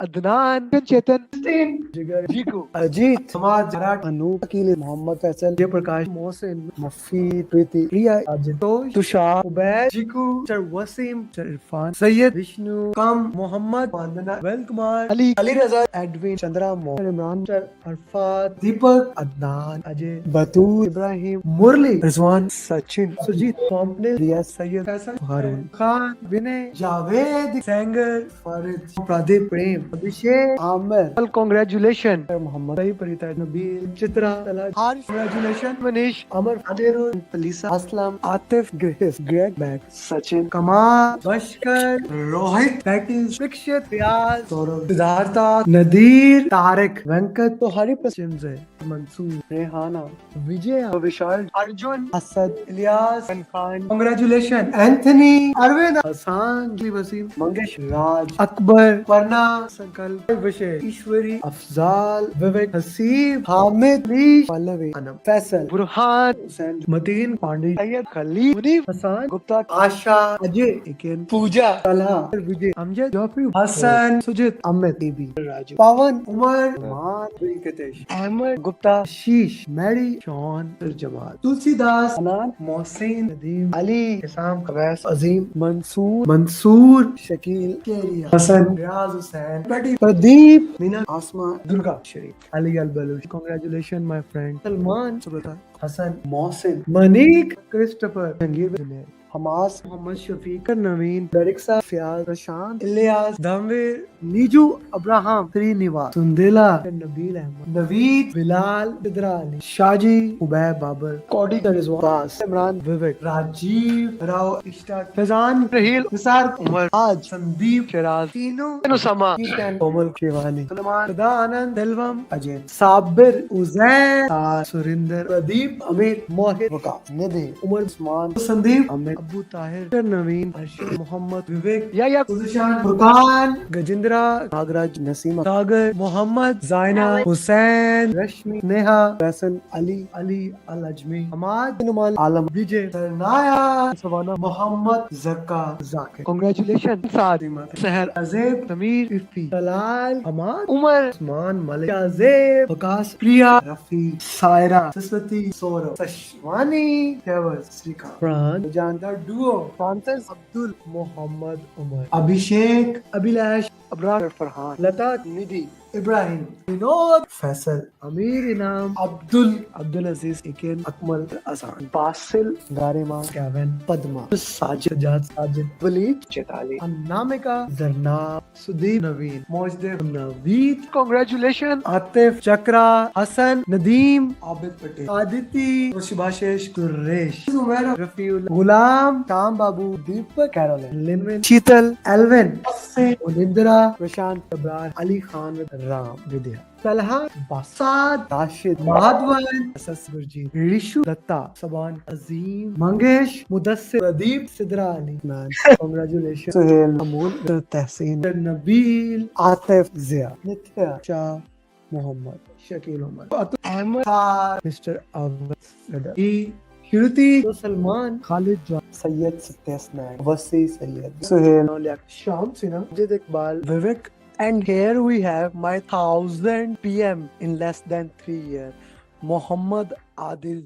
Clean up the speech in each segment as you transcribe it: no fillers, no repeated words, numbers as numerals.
Adnan, Chetan, Jigar, Jiku, Ajit, Samad, Jarat, Anup, Akil, Mohammed Faisal, Prakash, Mohsin, Mafi, Priti, Priya, Ajitosh, Tushar, Ubaid, Jiku, Sir Wasim, Sir Irfan, Sayyid, Vishnu, Kam, Mohammed, Vandana, Vel Kumar, Ali Raza, Edwin, Chandra, Mohammed, Imran, Sir Arfat, Deepak, Adnan, Ajay, Batul, Ibrahim, Murli, Rizwan, Sachin, Sujit, Complet, Riya, Sayyid, Faisal, Harun, Khan, Vinay, Javed, Sanger, Farid, Pradeep, Prem, Abhishek, Amir. Well, congratulations, Muhammad, Sai, Parita, Nabil, Chitra, Talaj, Harish, congratulations, Manish, Amar, Adirul, Palisa, Aslam, Atif, Griffith, Greg, Matt, Sachin, Kamal, Bashkar, Rohit, Pattis, Vikshit, Riaz, Saurabh, Siddhartha, Nadir, Tarek, Venkat, तो हरी पश्चिम से मंसूर, रेहाना, विजय, विशाल, Arjun, Asad, Ilyas, Khan, congratulation, Anthony, Arvind, Hasan, Wasim, Mangesh, राज, अकबर, परना, संकल्प, विषय, ईश्वरी, अफजाल, विवेक, Haseeb, Hamid, leash, Pallavi, Anam, Faisal, Burhan, Hussain, Mateen, Pandey, Syed, Khalil, Munif, Hasan, Gupta, आशा, अजय, इकेन, पूजा, तलहा, विजय, अमजद, जॉफी, हसन, सुजित, अमित, बीबी, राजू, पवन, उमर, मान, रिंकतेश, अहमद, गुप्ता, शीश, Mary, Shawn, Jamal, Tulsidas, अनान, Mohsin, Nadeem, Ali, Hisam, Awais, Azeem, Mansoor, Shakeel, केरिया, Hasan, Riyaz Hussain, Pradeep, Meena, Asma, Durga, Sharif, Ali Al Baloch, congratulation my friend, Salman, सुबता, Hasan, Mohsin, Manik, Christopher, Jangir, Junaid, हमास, मोहम्मद शफीक, नवीन, दरिक्सा, फियाज, प्रशांत, इलियास, धमवीर, नीजू, अब्राहम, श्रीनिवास, सुंदेला, नबील अहमद, नवीद, बिलाल, सिद्रा अली, शाजी, उबैद, बाबर, कौडी, रिजवान, इमरान, विवेक, राजीव, राव, इश्ताक, फैजान, रहील, निसार, उमर, आज, संदीप, शिराज, तीनों, उसामा, कोमल, शिवानी, सलमान, सदा, आनंद, दिलवम, अजय, साबिर, उजैर, सुरिंदर, प्रदीप, अमीर, मोहित, वकास, निधि, उमर, उस्मान, संदीप, अमित, अबू ताहिर, नवीन, अर्शद, मोहम्मद, विवेक, या गुलशान, फुरकान, गजेंद्रा, नागराज, नसीमा, सागर, मोहम्मद, जायना, हुसैन, रश्मि, नेहा, फैसल, अली, अल अजमी, हमाद, नुमान, आलम, विजय, सरनाया, सवाना, मोहम्मद, जक्का, जाकिर, कांग्रेचुलेशन, सादिमा, सहर, अजेब, समीर, इफ्ती, तलाल, हमाद, उमर, उस्मान, मलिक, अजेब, वकास, प्रिया, रफी, सायरा, सरस्वती, सौरभ, सशवानी, केवल, श्रीकांत, प्राण, जानदार, डुओ, फ्रांसिस, अब्दुल, मोहम्मद, उमर, अभिषेक, अभिलाष, अब्रार, फरहान, लता, निधि, इब्राहिम, विनोद, फैसल, अमीर, इनाम, अब्दुल अजीज, इकेन, अकमल, असान, बासिल, गारिमा, कैवन, पद्मा, साजिद, साजिद, वलीद, चेताली, अनामिका, जरनाब, सुदीप, नवीन, मोजदेव, नवीद, कांग्रेचुलेशन, आतिफ, चक्रा, हसन, नदीम, आबिद पटेल, आदिति, सुभाषेश, कुरेश, उमैर, रफीउल, गुलाम, शाम बाबू, दीपक, कैरोलिन, लिनविन, शीतल, एल्विन, उनिंद्रा, प्रशांत, अब्रार, अली खान, राम, विद्या, सलहा, बसाद, राशिद, माधवन, ससुरजी, ऋषु, दत्ता, सबान, अजीम, मंगेश, मुदस्सिर, प्रदीप, सिद्रा अली, मैन, कांग्रेचुलेशन, सुहेल, अमूल, तहसीन, नबील, आतिफ, जिया, नित्या, शाह, मोहम्मद, शकील, उमर, अहमद, मिस्टर अवध, श्रुति, सलमान, खालिद, सैयद, सत्यस्नैन, वसी, सैयद, सुहेल, शाम, सिन्हा, जिद इकबाल, विवेक. And here we have my 1000 PM in less than 3 years, Muhammad Adil.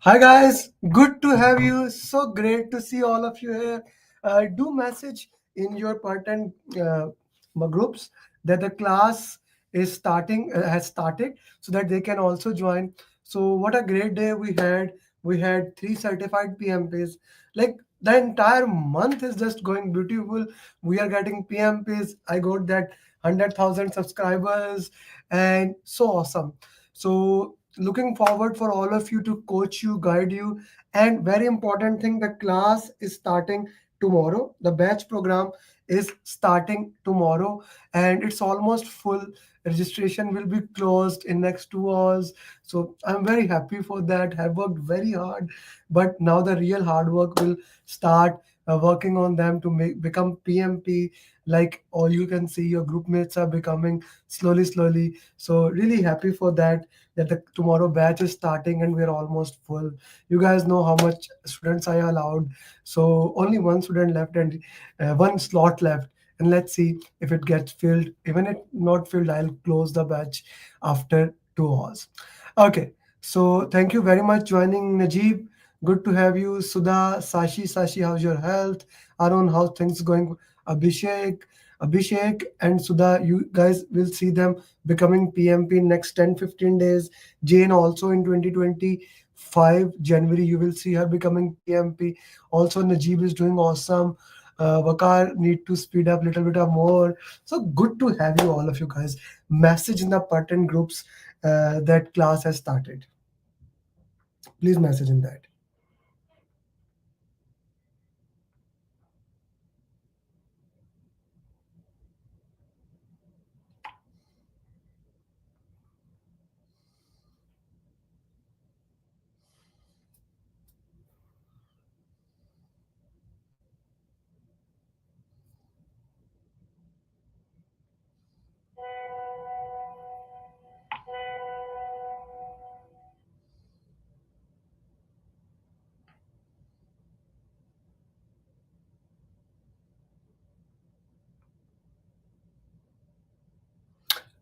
Hi guys, good to have you. So great to see all of you here. Do message in your part-time groups that the class is starting, has started, so that they can also join. So what a great day we had. We had 3 certified PMPs. Like the entire month is just going beautiful. We are getting PMPs. I got that 100,000 subscribers and so awesome. So looking forward for all of you to coach you, guide you. And very important thing, the class is starting tomorrow. The batch program is starting tomorrow and it's almost full. Registration will be closed in next 2 hours. So I'm very happy for that. Have worked very hard, but now the real hard work will start working on them to make become PMP. Like all you can see, your group mates are becoming slowly, slowly. So really happy for that. That the tomorrow batch is starting and we're almost full. You guys know how much students I allowed. So only one student left and one slot left. And let's see if it gets filled. Even if not filled, I'll close the batch after 2 hours. Okay. So thank you very much joining Najib. Good to have you. Sudha, Sashi, how's your health? Arun, how's things going? Abhishek, Abhishek and Sudha, you guys will see them becoming PMP in next 10-15 days. Jane also in 2025 January, you will see her becoming PMP. Also, Najib is doing awesome. Vakar need to speed up a little bit more. So good to have you all of you guys. Message in the pattern groups that class has started. Please message in that.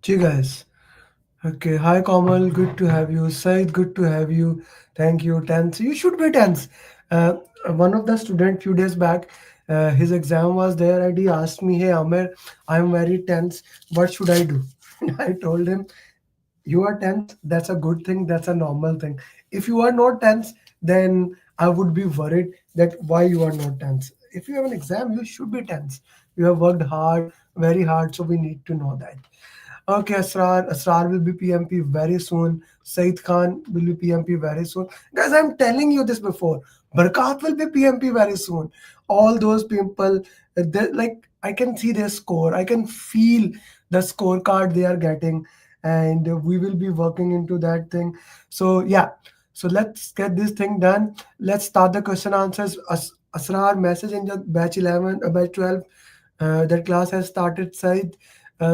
See you guys. Okay, hi Kamal, good to have you. Said, good to have you. Thank you. Tense, you should be tense. Uh, One of the student few days back, his exam was there and he asked me, "Hey Amir, I'm very tense. What should I do?" And I told him, "You are tense. That's a good thing. That's a normal thing. If you are not tense, then I would be worried that why you are not tense. If you have an exam, you should be tense. You have worked hard, very hard, so we need to know that." Okay, Asrar will be PMP very soon. Said Khan will be PMP very soon. Guys, I'm telling you this before. Barkat will be PMP very soon. All those people, like I can see their score. I can feel the scorecard they are getting, and we will be working into that thing. So yeah, so let's get this thing done. Let's start the question answers. Asrar message in the batch 11, batch 12. That class has started. Said.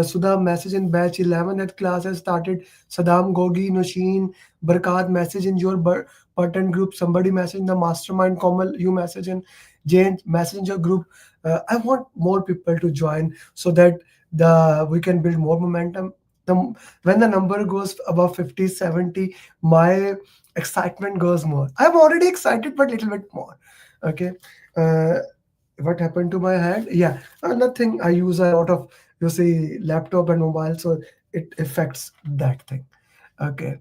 Sudha message in batch 11 that class has started. Saddam Gogi, Nasheen, Barkat message in your button group. Somebody message in the mastermind. Komal, you message in Jane message in your group. I want more people to join so that the we can build more momentum. The, when the number goes above 50, 70, my excitement goes more. I'm already excited, but little bit more. Okay. Uh, what happened to my hand? Yeah, nothing. I use a lot of you see laptop and mobile, so it affects that thing. Okay.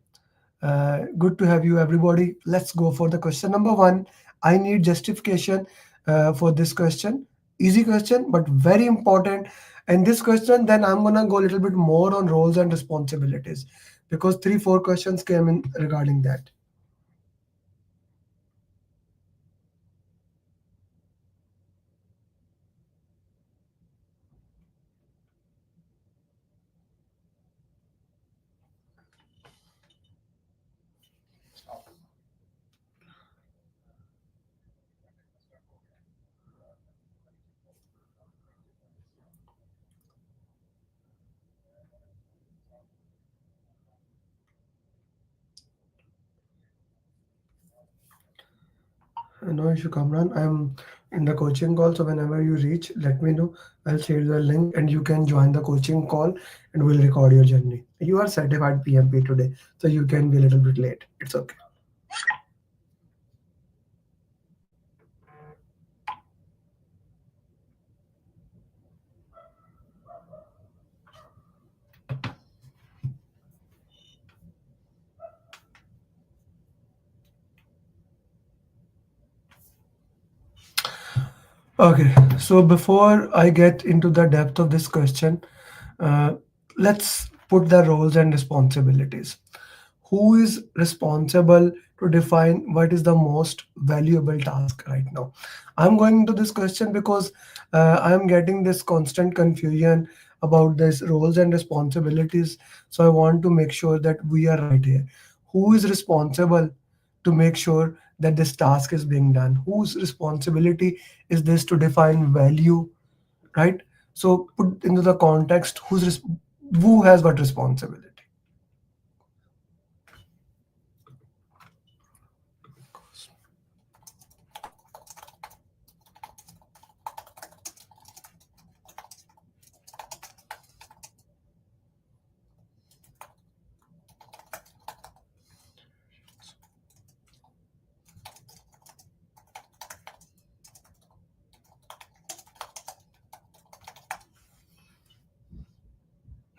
Good to have you, everybody. Let's go for the question number one. I need justification for this question. Easy question, but very important. And this question, then I'm gonna go a little bit more on roles and responsibilities because 3-4 questions came in regarding that. No issue, Kamran. I'm in the coaching call, so whenever you reach, let me know. I'll share the link and you can join the coaching call and we'll record your journey. You are certified PMP today, so you can be a little bit late. It's okay. Okay, so before I get into the depth of this question, uh, let's put the roles and responsibilities. Who is responsible to define what is the most valuable task right now? I'm going into this question because I'm getting this constant confusion about this roles and responsibilities. So I want to make sure that we are right here. Who is responsible to make sure that this task is being done? Whose responsibility is this to define value, right? So put into the context, who has what responsibility.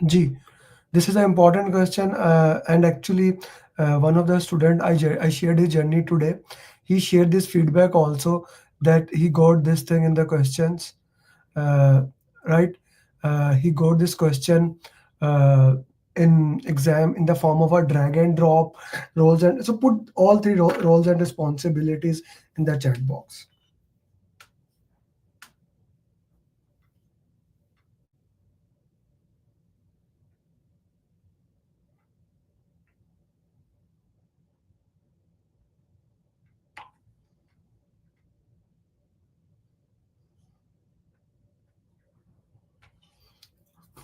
G. This is an important question, and actually, one of the student I shared his journey today. He shared this feedback also that he got this thing in the questions, uh, right? He got this question uh, in exam in the form of a drag and drop roles, and so put all three roles and responsibilities in the chat box.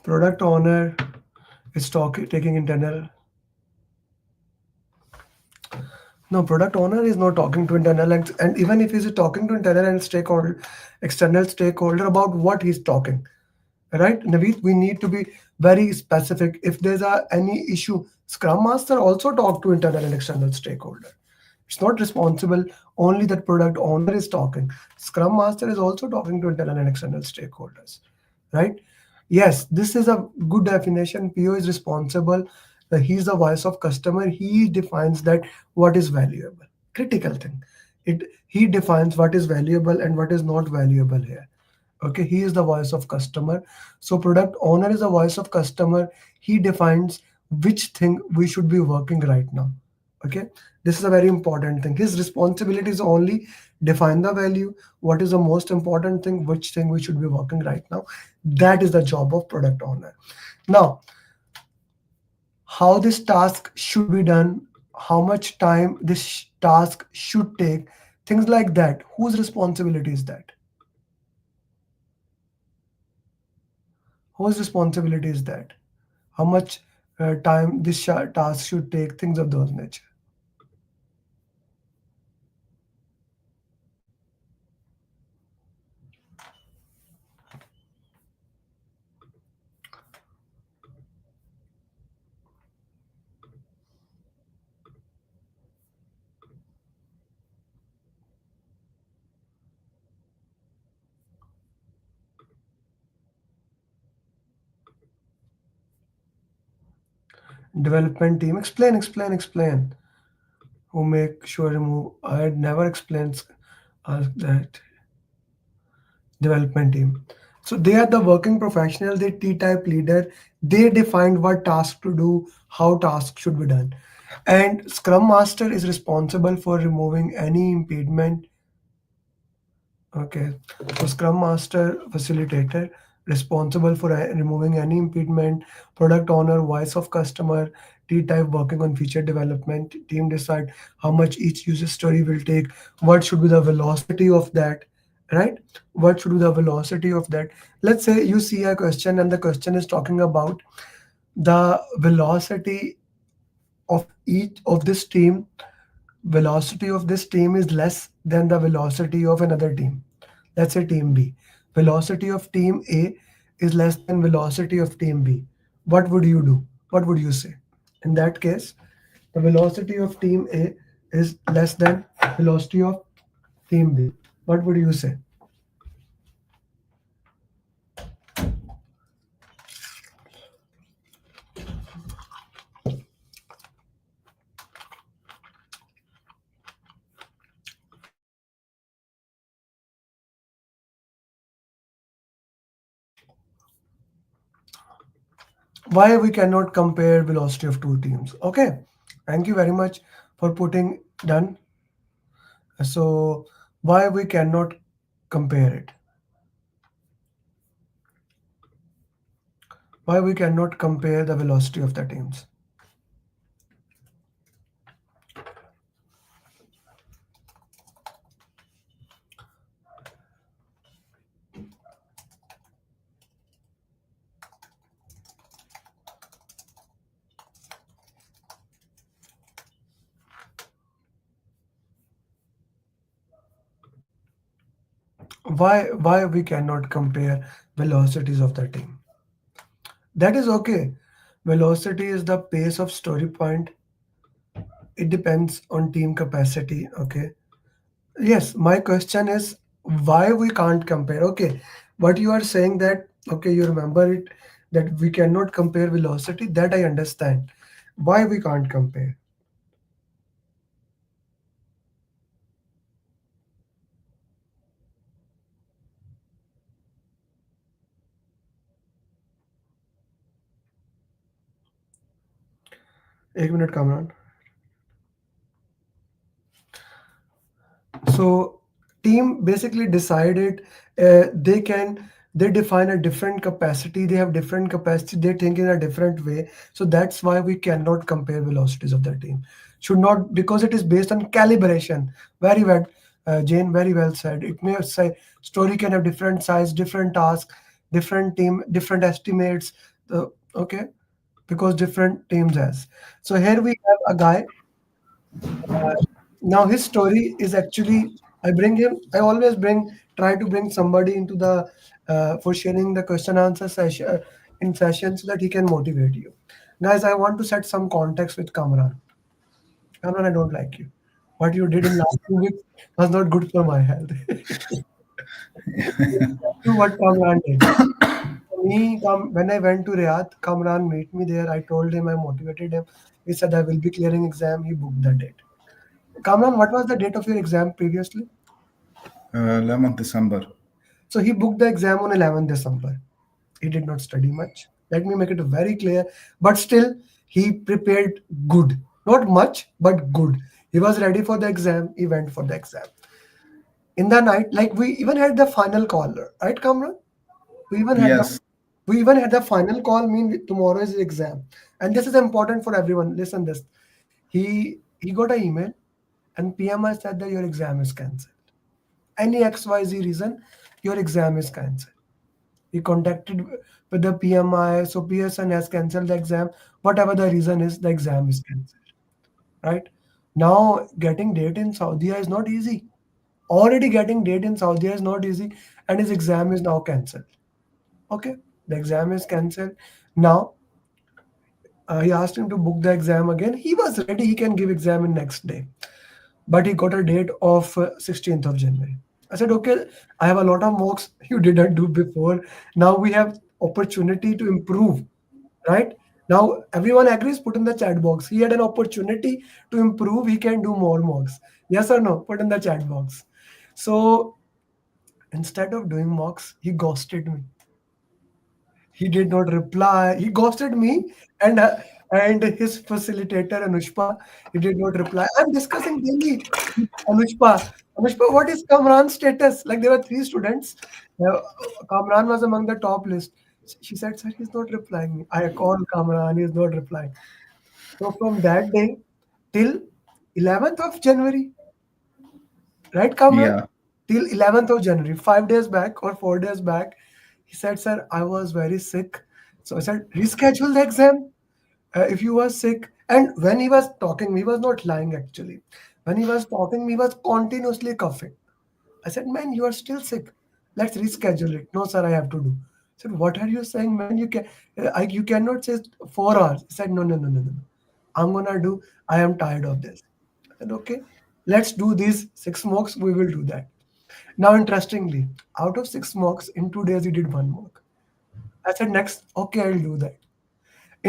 Product owner is taking internal. No, product owner is not talking to internal, and even if he's talking to internal and stakeholder, external stakeholder about what he's talking, right? Naveed, we need to be very specific. If there's any issue, Scrum Master also talk to internal and external stakeholder. It's not responsible only that product owner is talking. Scrum Master is also talking to internal and external stakeholders, right? Yes, this is a good definition. PO is responsible. He's the voice of customer. He defines that what is valuable. Critical thing. He defines what is valuable and what is not valuable here. Okay, he is the voice of customer. So product owner is the voice of customer. He defines which thing we should be working right now. Okay, this is a very important thing. His responsibility is only define the value, what is the most important thing, which thing we should be working right now. That is the job of product owner. Now, how this task should be done, how much time this task should take, things like that, whose responsibility is that? Whose responsibility is that? How much time this task should take, things of those nature. Development team, explain. Who make sure remove? I had never explained that. Development team. So they are the working professional, they T-type leader. They defined what task to do, how task should be done. And Scrum Master is responsible for removing any impediment. Okay, so Scrum Master, facilitator, responsible for removing any impediment. Product owner, voice of customer. T-type, working on feature development. Team decide how much each user story will take. What should be the velocity of that, right? What should be the velocity of that? Let's say you see a question and the question is talking about the velocity of each of this team. Velocity of this team is less than the velocity of another team. Let's say team B. Velocity of team A is less than velocity of team B. What would you do? What would you say? In that case, the velocity of team A is less than velocity of team B. What would you say? Why we cannot compare velocity of two teams? Okay, thank you very much for putting done. So why we cannot compare it? Why we cannot compare the velocity of the teams? Why we cannot compare velocities of the team? That is okay. Velocity is the pace of story point. It depends on team capacity. Okay. Yes, my question is why we can't compare. Okay, but you are saying that, okay, you remember it, that we cannot compare velocity. That I understand. Why we can't compare? एक minute, Kamran. So team basically decided they define a different capacity, they have different capacity, they think in a different way. So that's why we cannot compare velocities of the team. Should not, because it is based on calibration. Very well, Jane, very well said. It may say story can have different size, different task, different team, different estimates. Okay, because different teams has. So here we have a guy. Now his story is actually, I always try to bring somebody into the for sharing the question answer session in session so that he can motivate you. Guys, I want to set some context with Kamran. Kamran, I don't like you. What you did in last 2 weeks was not good for my health. Do what Kamran did. When I went to Riyadh, Kamran met me there. I told him, I motivated him. He said I will be clearing exam. He booked the date. Kamran, what was the date of your exam previously? 11th December. So he booked the exam on 11th December. He did not study much. Let me make it very clear. But still, he prepared good. Not much, but good. He was ready for the exam. He went for the exam. In the night, like we even had the final call, right, Kamran? We even had the Yes. we even had the final call. Mean tomorrow is the exam, and this is important for everyone. Listen, this. He got an email, and PMI said that your exam is cancelled. Any XYZ reason, your exam is cancelled. He contacted with the PMI, so Pearson has cancelled the exam. Whatever the reason is, the exam is cancelled. Right? Now, getting date in Saudi is not easy. Already getting date in Saudi is not easy, and his exam is now cancelled. Okay, the exam is cancelled. Now, he asked him to book the exam again. He was ready. He can give exam in next day, but he got a date of 16th of January. I said, okay, I have a lot of mocks you didn't do before. Now we have opportunity to improve, right? Now everyone agrees, put in the chat box. He had an opportunity to improve, he can do more mocks. Yes or no? Put in the chat box. So instead of doing mocks, he ghosted me. He did not reply. He ghosted me and his facilitator Anushpa. He did not reply. I'm discussing daily with Anushpa. Anushpa, what is Kamran's status? Like there were three students. Uh, Kamran was among the top list. She said, "Sir, he's not replying me." I called Kamran. He's not replying. So from that day till 11th of January, right, Kamran? Yeah. Till 11th of January, 5 days back or 4 days back, he said, "Sir, I was very sick." So I said, "Reschedule the exam if you were sick." And when he was talking, he was not lying actually. When he was talking, he was continuously coughing. I said, "Man, you are still sick. Let's reschedule it." "No, sir, I have to do." I said, "What are you saying, man? You cannot say 4 hours." He said, "No, no, no, no, no, no. I'm gonna do. I am tired of this." I said, "Okay, let's do these 6 mocks. We will do that." Now, interestingly, out of 6 mocks, in 2 days, he did one mock. I said, "Next, okay, I'll do that."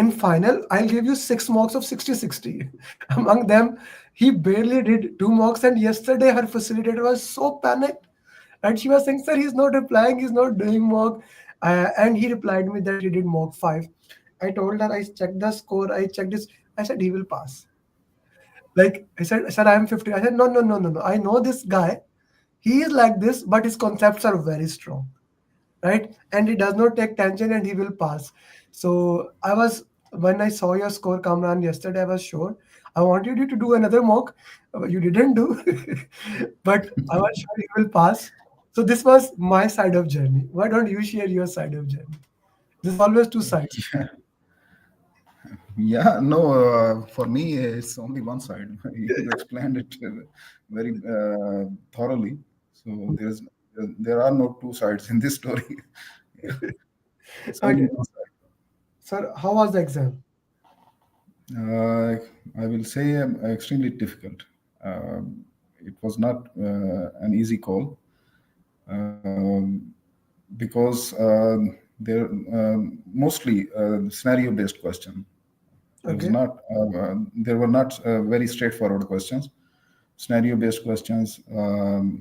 In final, I'll give you 6 mocks of 60-60. Among them, he barely did 2 mocks, and yesterday her facilitator was so panicked. And she was saying, "Sir, he's not replying, he's not doing mock." And he replied me that he did mock 5. I told her, I checked the score, I checked this. I said, he will pass. Like I said, "Sir, I am 50." I said, "No, no, no, no, no. I know this guy. He is like this, but his concepts are very strong, right? And he does not take tension and he will pass." So when I saw your score, Kamran, yesterday, I was sure. I wanted you to do another mock. You didn't do, but I was sure you will pass. So this was my side of journey. Why don't you share your side of journey? There's always two sides. Yeah, no, for me, it's only one side. You explained it very thoroughly. So there's there are no two sides in this story. Yeah, it's only Okay. one side. Sir, how was the exam? Uh, I will say extremely difficult. It was not an easy call because they're mostly scenario-based question. Okay. There were not very straightforward questions. Scenario-based questions.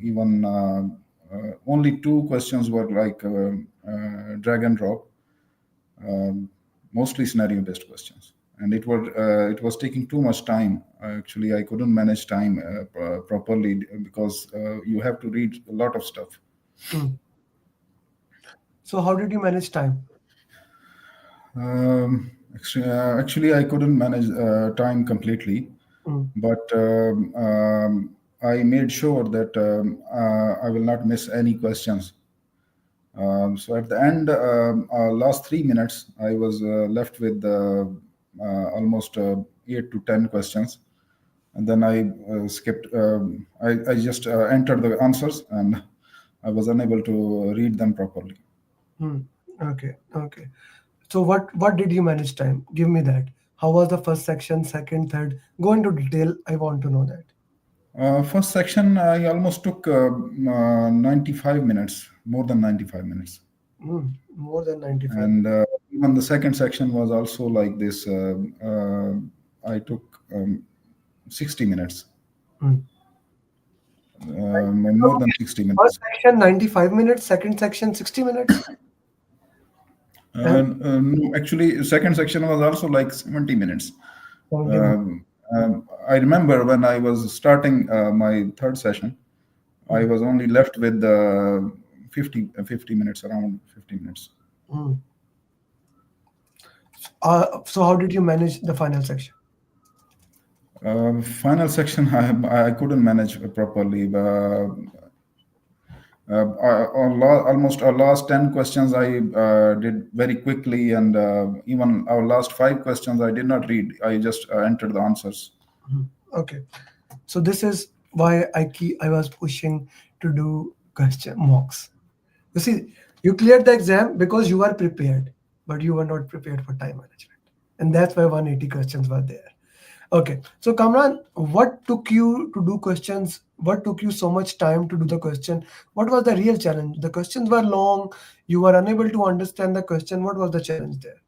Even only two questions were like drag and drop. Mostly scenario-based questions, and it was taking too much time. Actually, I couldn't manage time properly because you have to read a lot of stuff. Hmm. So how did you manage time? Actually, I couldn't manage time completely, Hmm. but I made sure that I will not miss any questions. So at the end, last 3 minutes, I was left with almost 8 to 10 questions, and then I skipped. I just entered the answers, and I was unable to read them properly. Hmm. Okay. Okay. So what did you manage time? Give me that. How was the first section, second, third? Go into detail. I want to know that. First section, I almost took 95 minutes, more than 95 minutes. More than 95. And even the second section was also like this. I took 60 minutes, Hmm. more than 60 First minutes. section 95 minutes, second section 60 minutes. And No, actually, second section was also like 70 minutes. 70 minutes. I remember when I was starting my third session, I Hmm. was only left with 50 minutes, around 50 minutes. Hmm. So how did you manage the final section? Final section, I couldn't manage properly. Almost our last 10 questions I did very quickly, and even our last 5 questions I did not read. I just entered the answers. Okay. So this is why I was pushing to do question mocks. You see, you cleared the exam because you were prepared, but you were not prepared for time management. And that's why 180 questions were there. Okay. So Kamran, what took you to do questions? What took you so much time to do the question? What was the real challenge? The questions were long. You were unable to understand the question. What was the challenge there?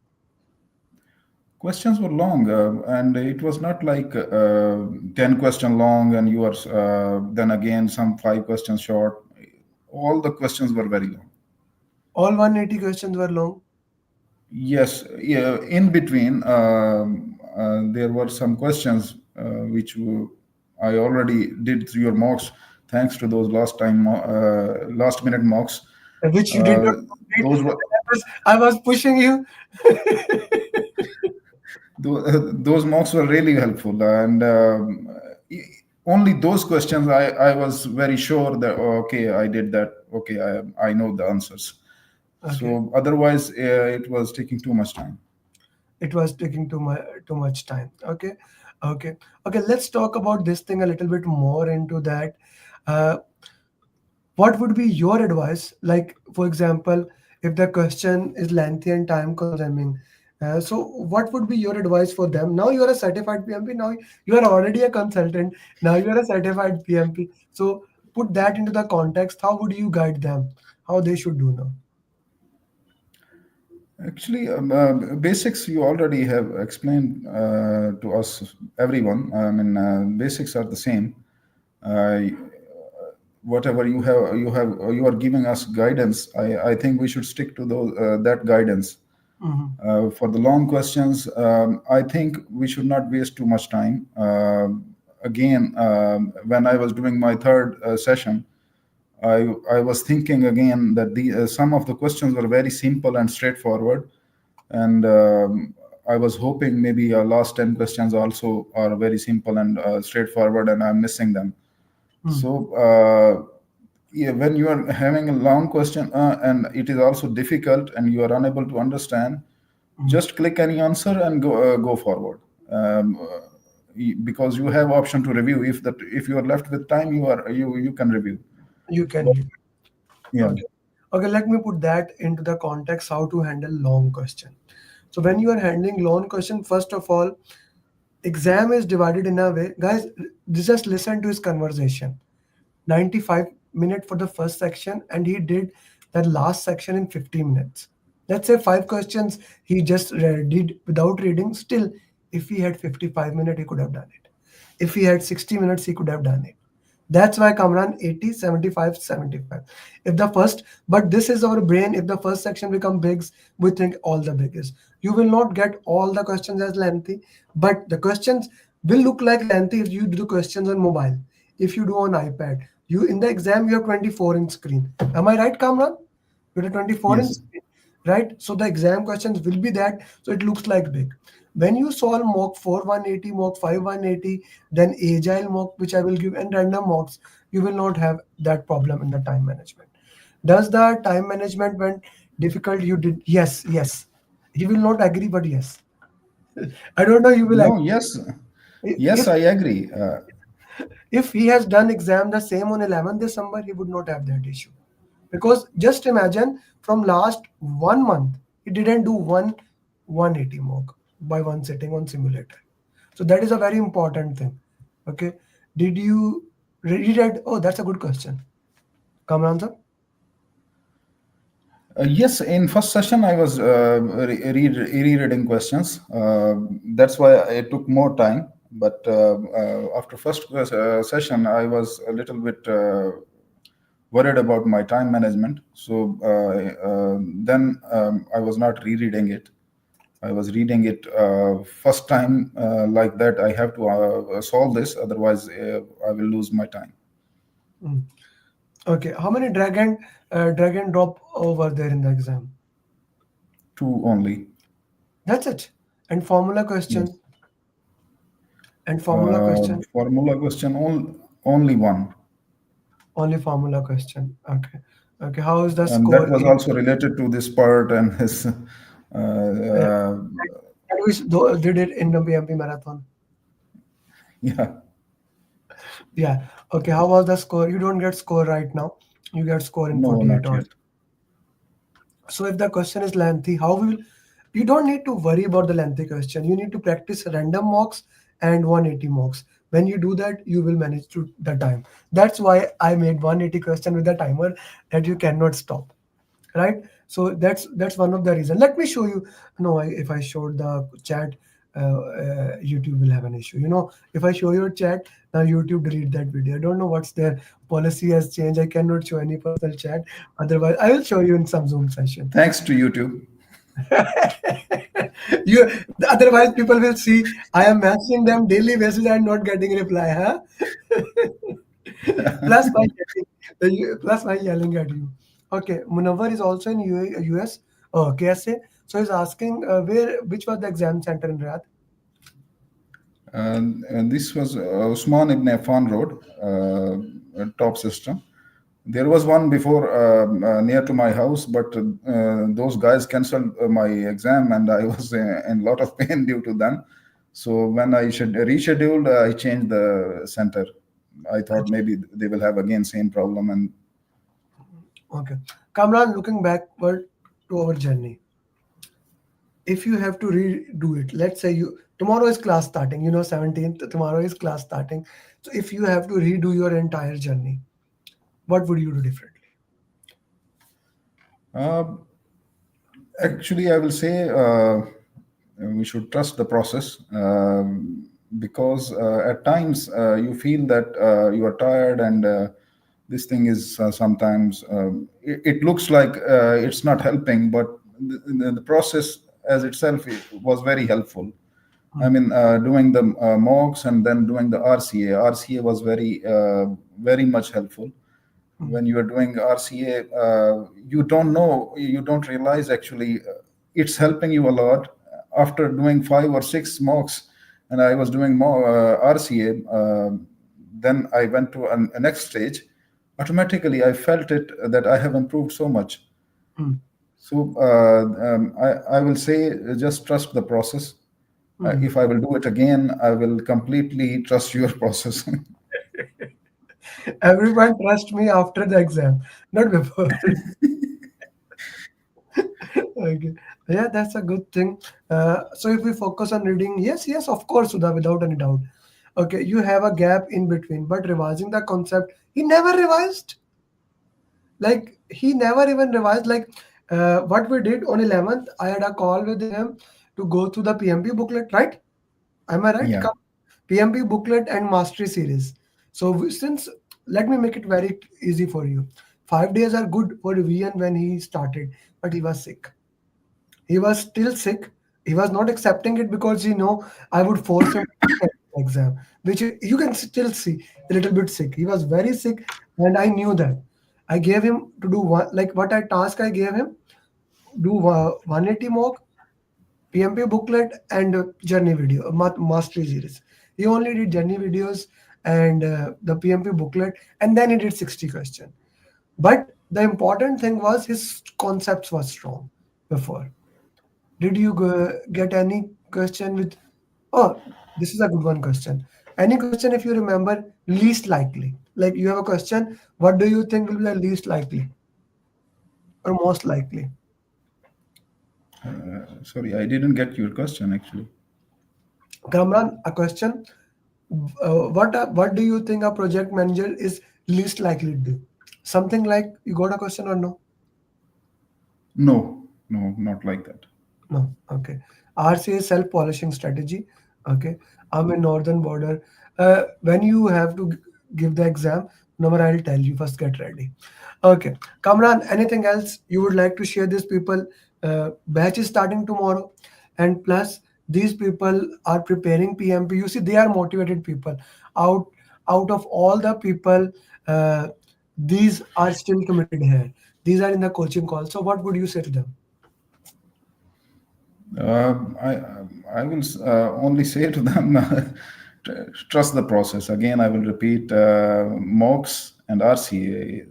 Questions were long, and it was not like 10 question long, and you are then again some 5 questions short. All the questions were very long. All 180 questions were long. Yes, yeah, in between, there were some questions I already did through your mocks, thanks to those last minute mocks. Which you did Uh, not complete. those were I was pushing you. those mocks were really helpful, and only those questions I was very sure that, oh, okay, I did that. Okay, I know the answers. Okay. So otherwise, it was taking too much time. It was taking too much time. Okay. Okay. Okay. Let's talk about this thing a little bit more into that. Uh, what would be your advice? Like, for example, if the question is lengthy and time consuming, so what would be your advice for them? Now you are a certified PMP. Now you are already a consultant. Now you are a certified PMP. So put that into the context. How would you guide them? How they should do now? Actually, basics you already have explained to us, everyone. I mean, basics are the same. Uh, Whatever you are giving us guidance. I think we should stick to that guidance. Mhm. For the long questions, I think we should not waste too much time. Again, when I was doing my third session, I was thinking again that some of the questions were very simple and straightforward, and I was hoping maybe our last 10 questions also are very simple and straightforward, and I'm missing them. Mm. So yeah, when you are having a long question and it is also difficult and you are unable to understand, Mm. just click any answer and go forward. Because you have option to review. If you are left with time, you can review. You can But read. Yeah. Okay. Okay, let me put that into the context how to handle long question. So when you are handling long question, first of all, exam is divided in a way, guys, just listen to his conversation. 95 minutes for the first section, and he did that last section in 50 minutes. Let's say five questions he just did without reading. Still, if he had 55 minutes, he could have done it. If he had 60 minutes, he could have done it. That's why Kamran 80, 75, 75. If the first, but this is our brain. If the first section become big, we think all the biggest. You will not get all the questions as lengthy, but the questions will look like lengthy if you do the questions on mobile. If you do on iPad, you in the exam you have 24-inch screen. Am I right, Kamran? You have 24-inch Yes. screen, right? So the exam questions will be that, so it looks like big. When you solve mock 4 180, mock 5 180, then agile mock, which I will give, and random mocks, you will not have that problem in the time management. Does the time management went difficult? You did, yes, yes. He will not agree, but yes. I don't know. You will No. agree. Yes. Yes, If I agree. if he has done exam the same on 11th December, he would not have that issue. Because just imagine from last 1 month, he didn't do 180 mock by one sitting on simulator. So that is a very important thing. Okay. Did you read? Oh, that's a good question. Kamran sir? Yes, in first session I was rereading questions. That's why it took more time. But after first session, I was a little bit worried about my time management. So then I was not rereading it. I was reading it first time like that. I have to solve this, otherwise I will lose my time. Mm. Okay. How many drag and drop over there in the exam? Two only. That's it. And formula Yes. question. And formula question. Formula question only one. Only formula question. Okay. Okay. How is the And that score? was also related to this part and his Uh, and we did it in the PMP marathon. yeah. Yeah. Okay. How was the score? You don't get score right now. You get score in No, 48 not yet. hours. So if the question is lengthy, how will you don't need to worry about the lengthy question. You need to practice random mocks and 180 mocks. When you do that, you will manage to the time. That's why I made 180 question with a timer that you cannot stop. Right, so that's one of the reason. Let me show you. No, if I showed the chat, YouTube will have an issue. If I show your chat now, YouTube delete that video. I don't know what's their policy has changed. I cannot show any personal chat. Otherwise I will show you in some Zoom session. Thanks to YouTube. you Otherwise people will see I am messaging them daily basis and not getting reply, huh? Plus by plus by yelling at you. Okay, Munawar is also in US. Oh, KSA. So he's asking which was the exam center in Riyadh? And this was Usman ibn Affan Road, top system. There was one before near to my house, but those guys canceled my exam, and I was in a lot of pain due to them. So when I should rescheduled, I changed the center. I thought maybe they will have again same problem, and Okay. Kamran, looking backward to our journey, if you have to redo it, let's say you tomorrow is class starting, 17th, tomorrow is class starting. So if you have to redo your entire journey, what would you do differently? uh, actually, I will say we should trust the process because at times you feel that you are tired and this thing is sometimes it looks like it's not helping, but the process as itself was very helpful. I Hmm, mean, doing the mocks and then doing the RCA. RCA was very much helpful. hmm, When you are doing RCA, you don't know, you don't realize actually it's helping you a lot. After doing 5 or 6 mocks, and I was doing more RCA, then I went to a next stage. Automatically, I felt it that I have improved so much. hmm, So I will say just trust the process. hmm. If I will do it again, I will completely trust your process. Everyone trust me after the exam, not before. Okay. Yeah, that's a good thing. So if we focus on reading, yes, yes, of course, Sudha, without any doubt. Okay, you have a gap in between, but revising the concept, he never revised. Like he never even revised. Like what we did on 11th, I had a call with him to go through the PMP booklet, right? Am I right? Yeah. PMP booklet and mastery series. So since let me make it very easy for you. 5 days are good for Vian when he started, but he was sick. He was still sick. He was not accepting it because I would force him to take the exam, which you can still see a little bit sick. He was very sick, and I knew that. I gave him to do one like what I task I gave him do 180 mock PMP booklet and journey video mastery series. He only did journey videos and the PMP booklet, and then he did 60 question. But the important thing was his concepts were strong before. Did you get any question with? Oh, this is a good one question. Any question if you remember least likely? Like you have a question, what do you think will be the least likely or most likely? Sorry, I didn't get your question actually. Kamran, a question. What do you think a project manager is least likely to do? Something like you got a question or no? No, no, not like that. No. Okay. RCA self polishing strategy. Okay. I'm in northern border. When you have to give the exam, number I'll tell you first. Get ready. Okay. Kamran, anything else you would like to share? These people, batch is starting tomorrow, and plus these people are preparing PMP. You see, they are motivated people. Out out of all the people, uh, these are still committed here. These are in the coaching call. So, what would you say to them? I will only say to them, trust the process. Again, I will repeat, MOOCs and RCA.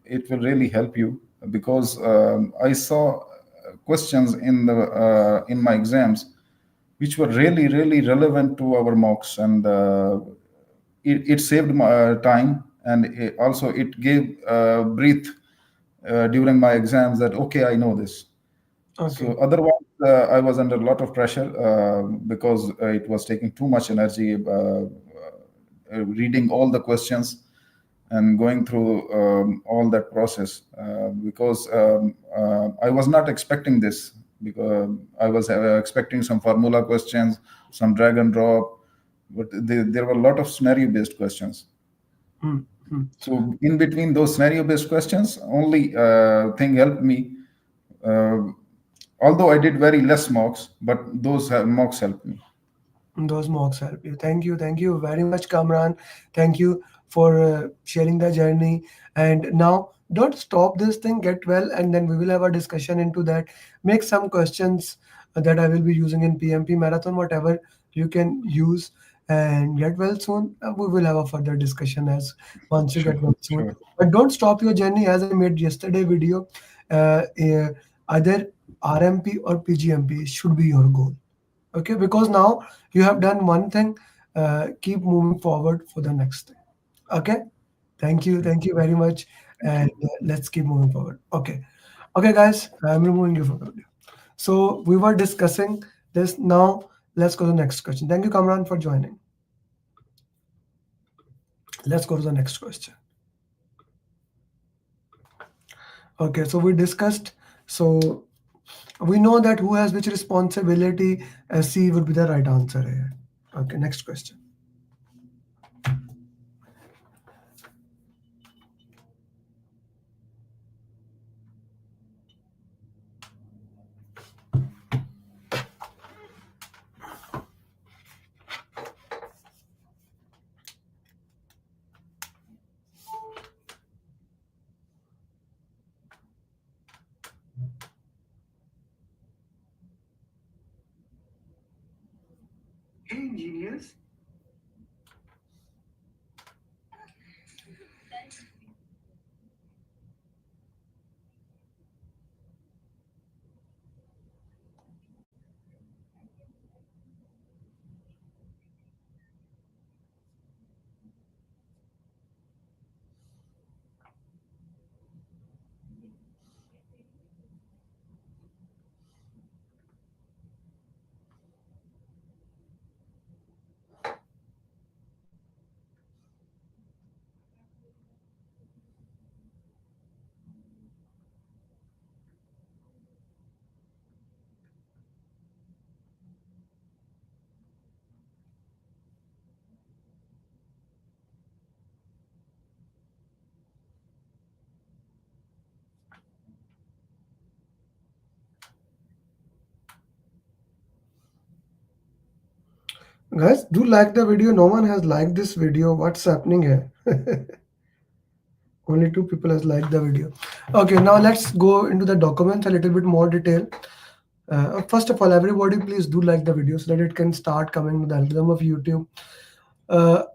It will really help you because I saw questions in my exams which were really really relevant to our MOOCs, and it saved my time, and also it gave breath during my exams that okay, I know this. So Okay. otherwise, I was under a lot of pressure because it was taking too much energy reading all the questions and going through all that process because I was not expecting this because I was expecting some formula questions, some drag and drop, but there were a lot of scenario based questions. Hmm, hmm. So in between those scenario based questions, only thing helped me. Uh, Although I did very less mocks, but those mocks helped me. Those mocks help you. Thank you very much, Kamran. Thank you for sharing the journey. And now, don't stop this thing. Get well, and then we will have a discussion into that. Make some questions that I will be using in PMP marathon, whatever you can use, and get well soon. We will have a further discussion as once you Sure, get well soon. sure, But don't stop your journey. As I made yesterday video, either RMP or PGMP should be your goal. Okay, because now you have done one thing, keep moving forward for the next thing. Okay, sure. thank you very much, Thank and you. let's keep moving forward. Okay, guys, I'm removing you from the video. So we were discussing this. Now let's go to the next question. Thank you, Kamran, for joining. Let's go to the next question. Okay, so we discussed. So we know that who has which responsibility. C would be the right answer here. Okay, next question. Hey, engineers. Guys, do like the video. No one has liked this video. What's happening here? Only 2 people has liked the video. Okay, now let's go into the documents a little bit more detail. First of all, everybody please do like the video so that it can start coming to the algorithm of YouTube.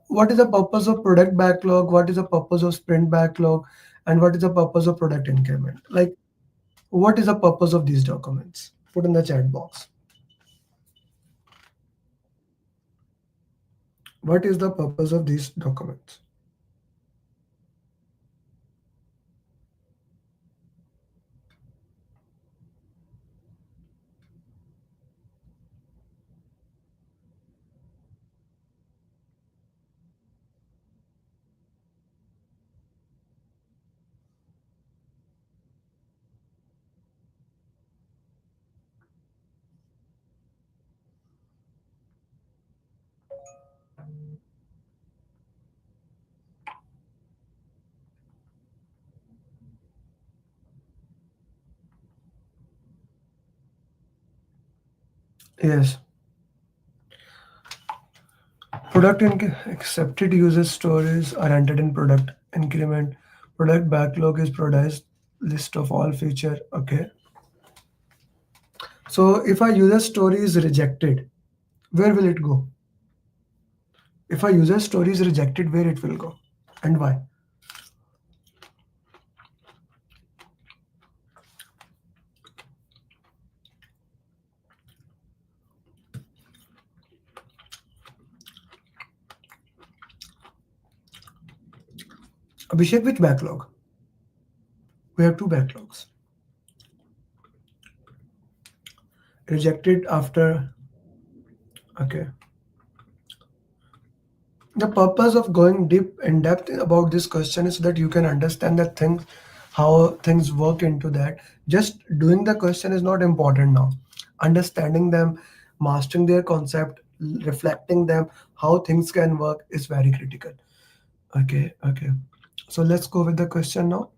What is the purpose of product backlog? What is the purpose of sprint backlog? And what is the purpose of product increment? Like, what is the purpose of these documents? Put in the chat box. What is the purpose of these documents? Yes. Accepted user stories are entered in product increment. Product backlog is produced list of all feature. Okay. So if a user story is rejected, where will it go? If a user story is rejected, where it will go and why? Abhishek, which backlog? We have 2 backlogs. Rejected after. Okay. The purpose of going deep in depth about this question is so that you can understand the things, how things work into that. Just doing the question is not important now. Understanding them, mastering their concept, reflecting them, how things can work is very critical. Okay, okay. So let's go with the question now.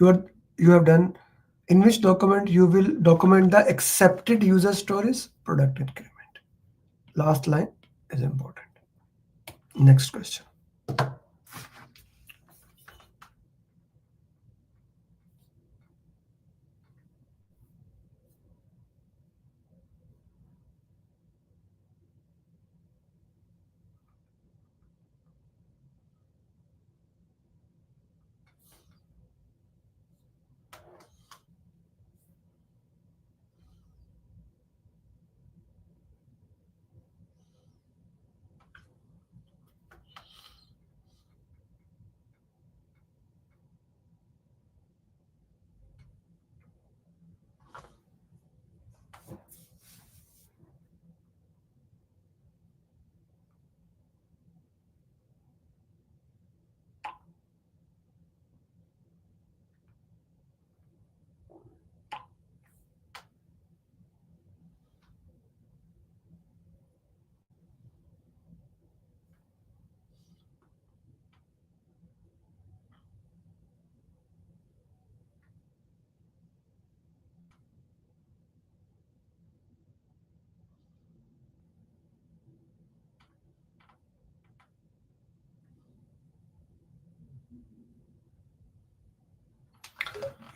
You have done. In which document you will document the accepted user stories? Product increment. Last line is important. Next question.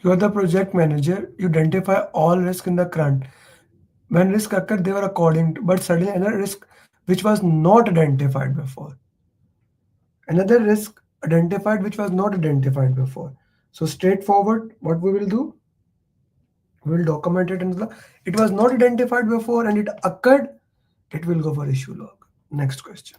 You are the project manager. You identify all risk in the current. When risk occurred, they were according to, but suddenly another risk which was not identified before. Another risk identified which was not identified before. So straightforward, what we will do? We will document it in the. It was not identified before and it occurred. It will go for issue log. Next question.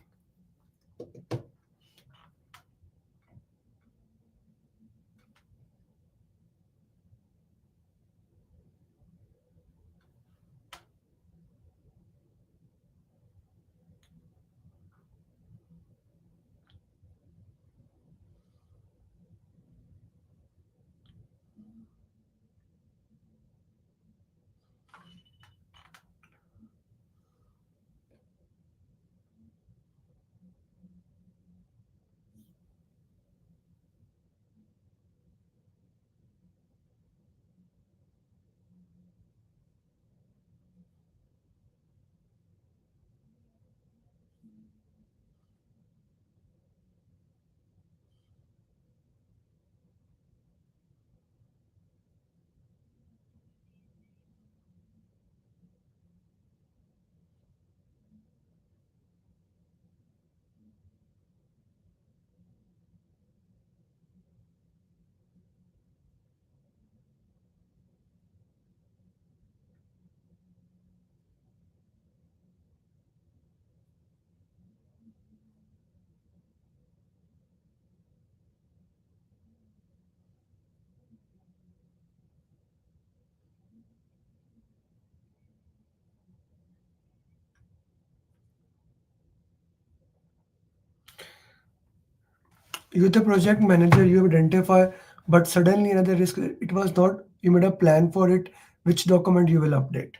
You're the project manager, you identify, but suddenly another risk, it was not, you made a plan for it, which document you will update.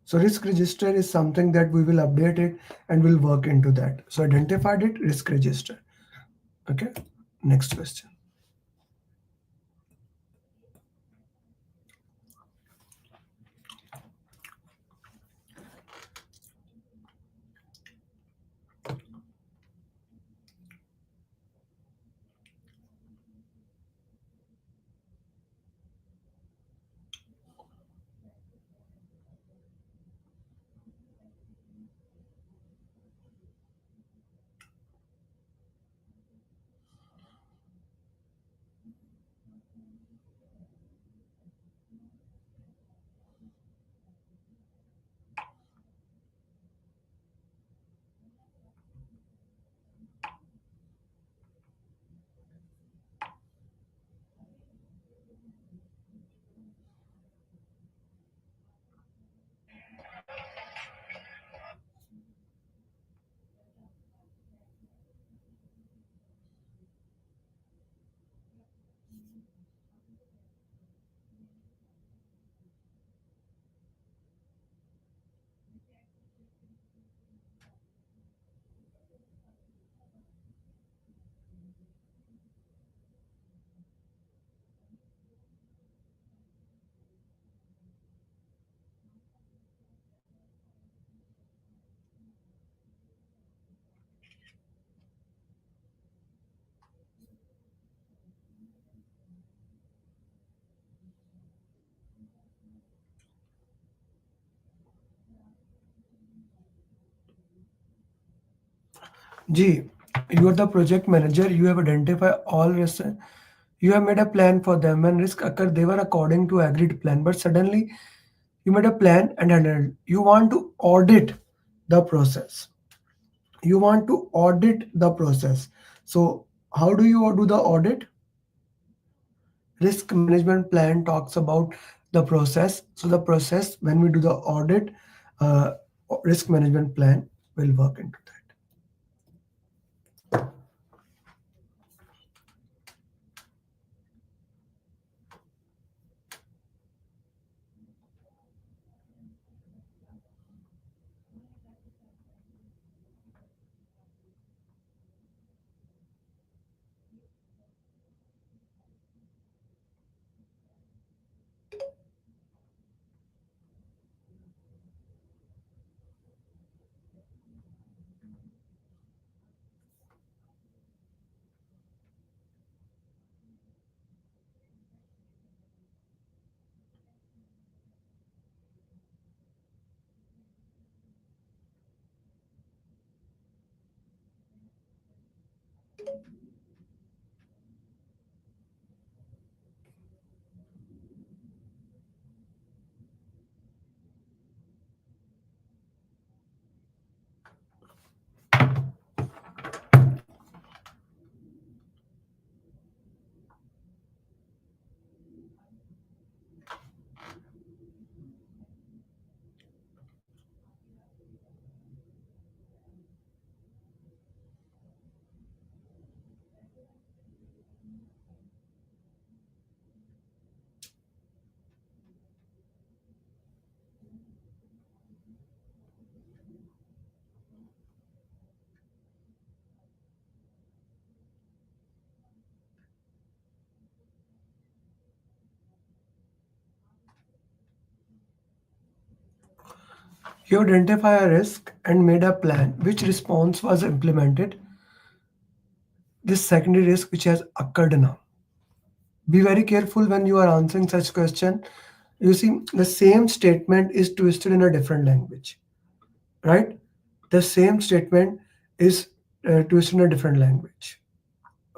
So risk register is something that we will update it and we'll work into that. So identified it, risk register. Okay, next question. G, you are the project manager, you have identified all risks, you have made a plan for them. When risk occurred, they were according to agreed plan, but suddenly you made a plan and handled. You want to audit the process. You want to audit the process. So how do you do the audit? Risk management plan talks about the process. So the process, when we do the audit, uh, risk management plan will work into that. You identify a risk and made a plan. Which response was implemented? This secondary risk which has occurred now. Be very careful when you are answering such question. You see, the same statement is twisted in a different language, right? The same statement is twisted in a different language.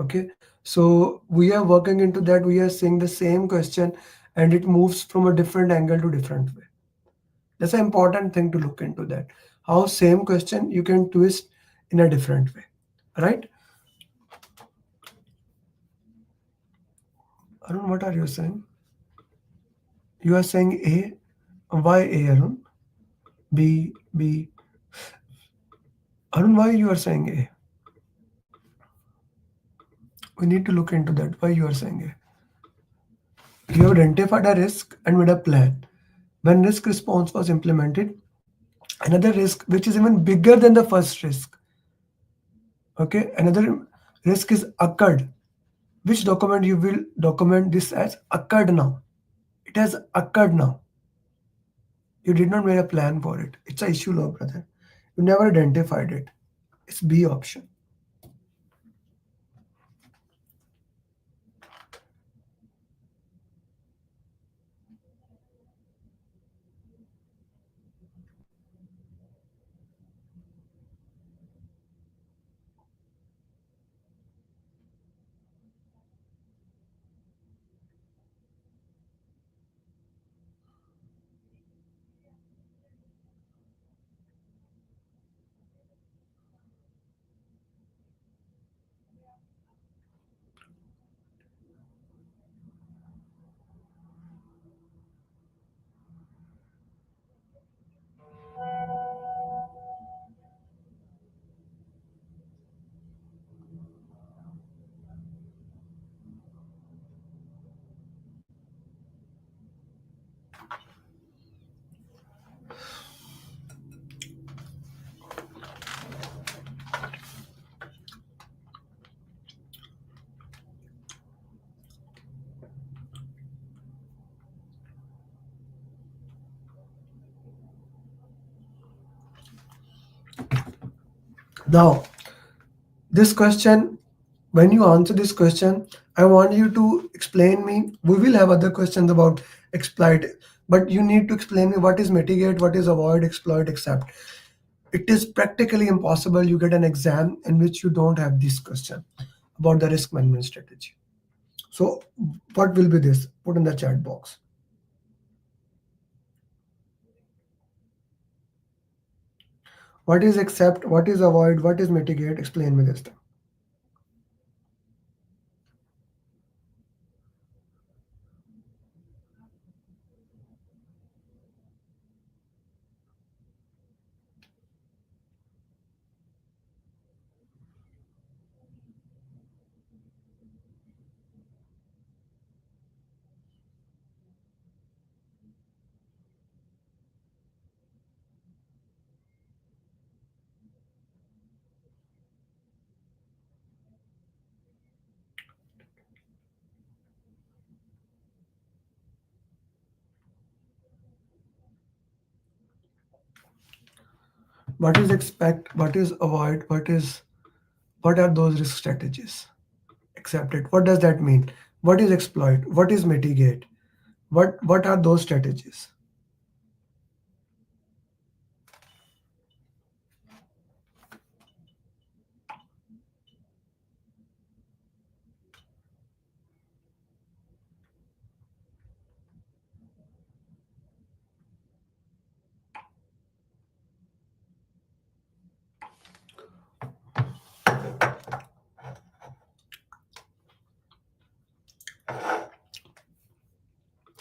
Okay, so we are working into that. We are saying the same question, and it moves from a different angle to different way. That's an important thing to look into that. How same question you can twist in a different way, right? Arun, what are you saying? You are saying A. Why A, Arun? B, B. Arun, why you are saying A? We need to look into that. Why you are saying it? You have identified a risk and made a plan. When risk response was implemented, another risk which is even bigger than the first risk. Okay, another risk is occurred. Which document you will document this as occurred now? It has occurred now. You did not make a plan for it. It's a issue law, brother. You never identified it. It's B option. Now, this question, when you answer this question, I want you to explain me. We will have other questions about exploit, but you need to explain me what is mitigate, what is avoid, exploit, accept. It is practically impossible you get an exam in which you don't have this question about the risk management strategy. So what will be this? Put in the chat box. What is accept? What is avoid? What is mitigate? Explain me this thing. What is expect? What is avoid? What are those risk strategies? Accept it. What does that mean? What is exploit? What is mitigate? What are those strategies?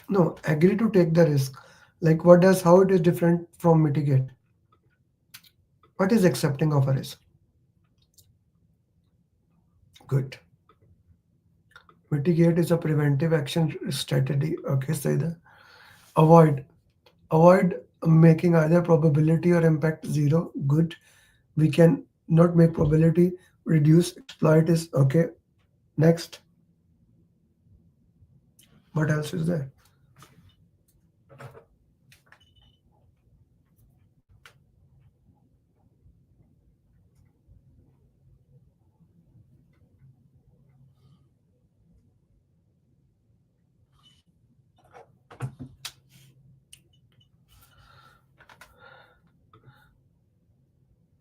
No, agree to take the risk. Like what does how it is different from mitigate? What is accepting of a risk? Good. Mitigate is a preventive action strategy. Okay, say that. Avoid. Avoid making either probability or impact zero. Good. We can not make probability. Reduce. Exploit is okay. Next. What else is there?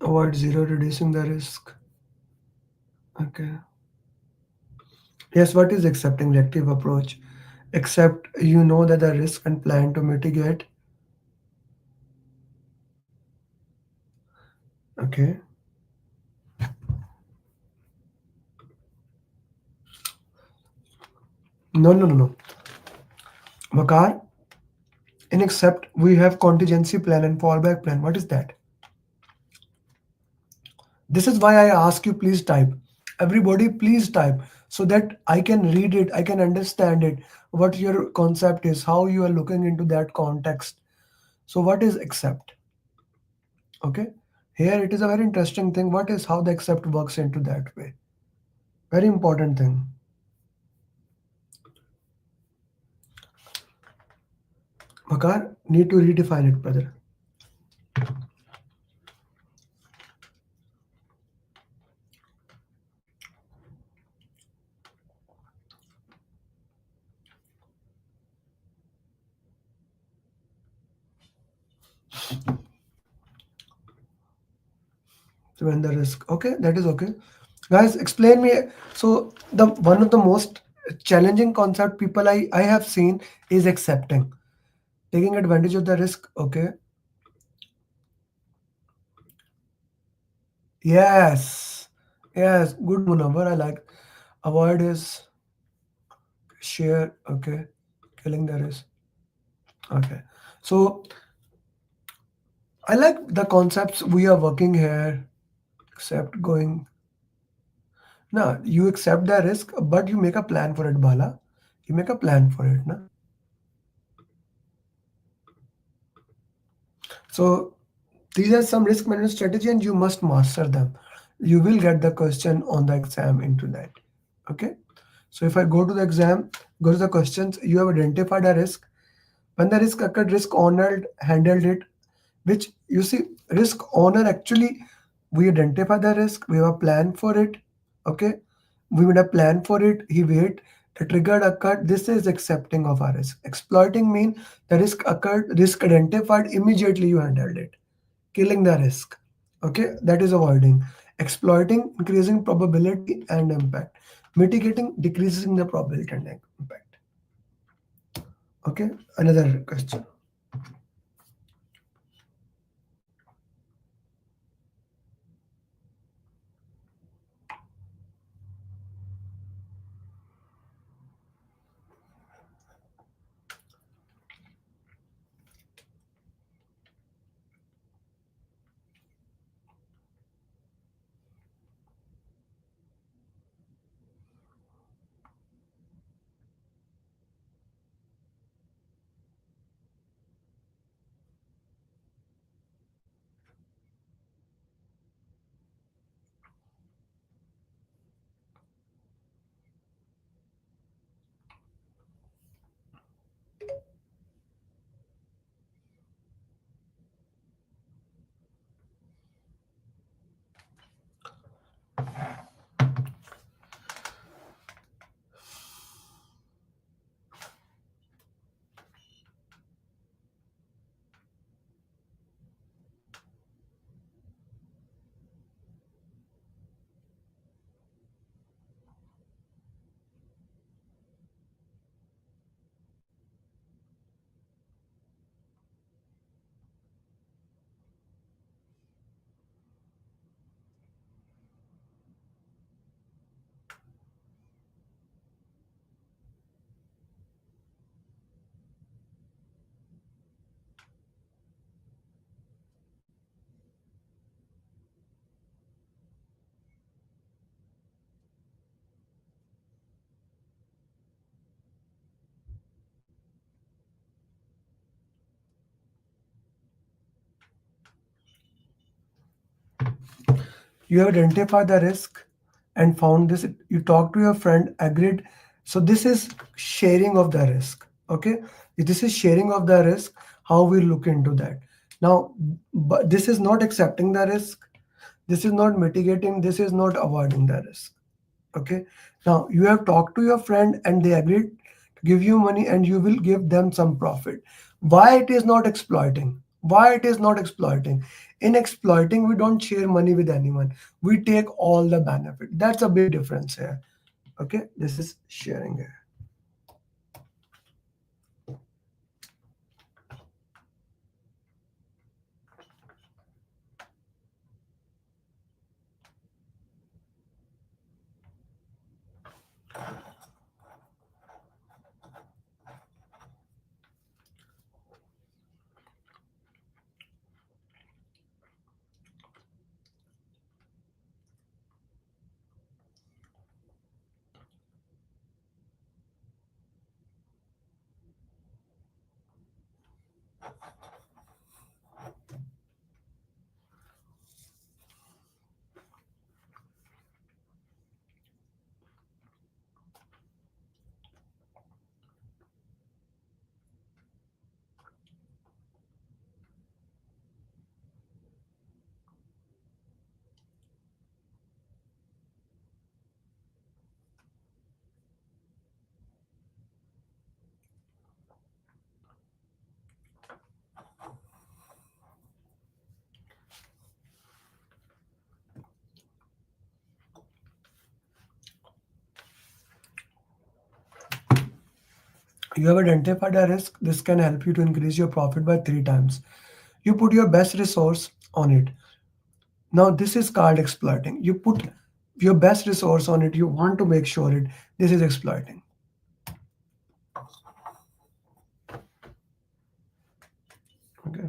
Avoid zero, reducing the risk. Okay. Yes, what is accepting reactive approach? Except you know that the risk and plan to mitigate. Okay. No. Vakar, in accept we have contingency plan and fallback plan. What is that? This is why I ask you please type. Everybody please type so that I can read it, I can understand it, what your concept is, how you are looking into that context. So what is accept? Okay, here it is a very interesting thing. What is how the accept works into that way? Very important thing. Makar, need to redefine it, brother. When the risk. Okay, that is okay. Guys, explain me. So the one of the most challenging concept people I have seen is accepting, taking advantage of the risk. Okay. Yes. Yes. Good Munawar. I like. Avoid is share. Okay. Killing the risk. Okay. So I like the concepts we are working here. Accept going. No, you accept the risk, but you make a plan for it, Bala. You make a plan for it, na? So these are some risk management strategy and you must master them. You will get the question on the exam into that. Okay. So if I go to the exam, go to the questions, you have identified a risk. When the risk occurred, risk owner handled it, which you see, risk owner actually, we identify the risk, we have a plan for it. Okay. We made a plan for it, he wait, the trigger occurred. This is accepting of our risk. Exploiting mean the risk occurred, risk identified, immediately you handled it. Killing the risk. Okay, that is avoiding. Exploiting, increasing probability and impact. Mitigating, decreasing the probability and impact. Okay, another question. You have identified the risk and found this. You talk to your friend, agreed. So this is sharing of the risk. Okay, this is sharing of the risk. How we look into that now, but this is not accepting the risk. This is not mitigating. This is not avoiding the risk. Okay, now you have talked to your friend and they agreed to give you money and you will give them some profit. Why it is not exploiting? Why it is not exploiting? In exploiting, we don't share money with anyone. We take all the benefit. That's a big difference here. Okay, this is sharing here. You have identified a risk. This can help you to increase your profit by 3 times. You put your best resource on it. Now this is called exploiting. You put your best resource on it. You want to make sure it. This is exploiting. Okay.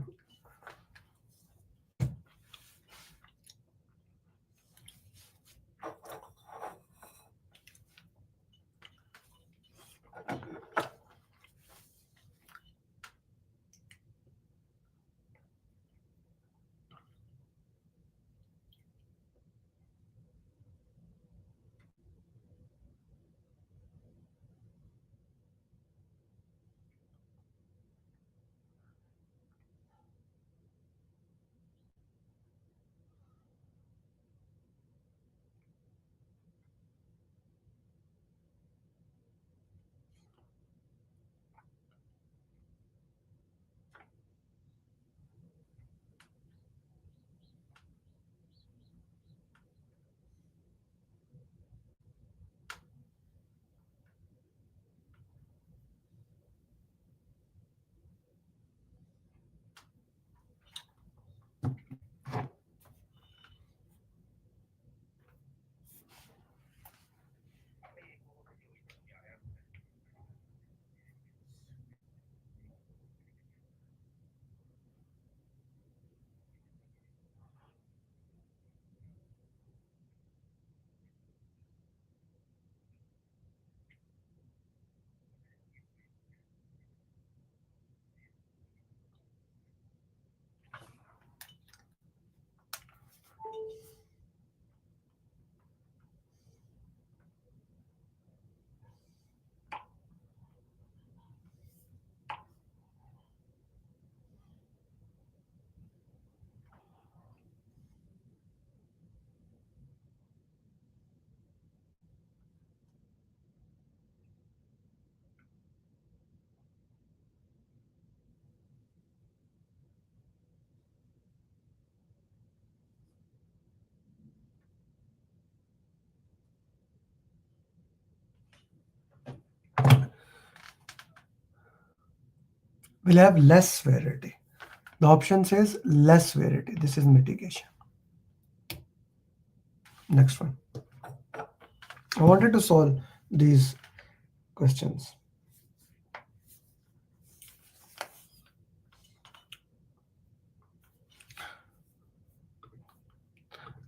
We'll have less severity. The option says less severity. This is mitigation. Next one. I wanted to solve these questions.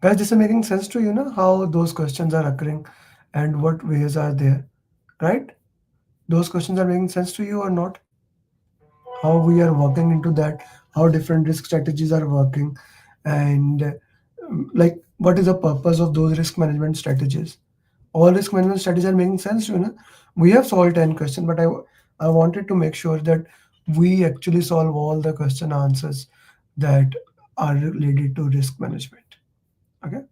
Guys, this is making sense to you, how those questions are occurring and what ways are there, right? Those questions are making sense to you or not? How we are working into that, how different risk strategies are working, and like what is the purpose of those risk management strategies. All risk management strategies are making sense to you. We have solved 10 questions, but I wanted to make sure that we actually solve all the question answers that are related to risk management. Okay.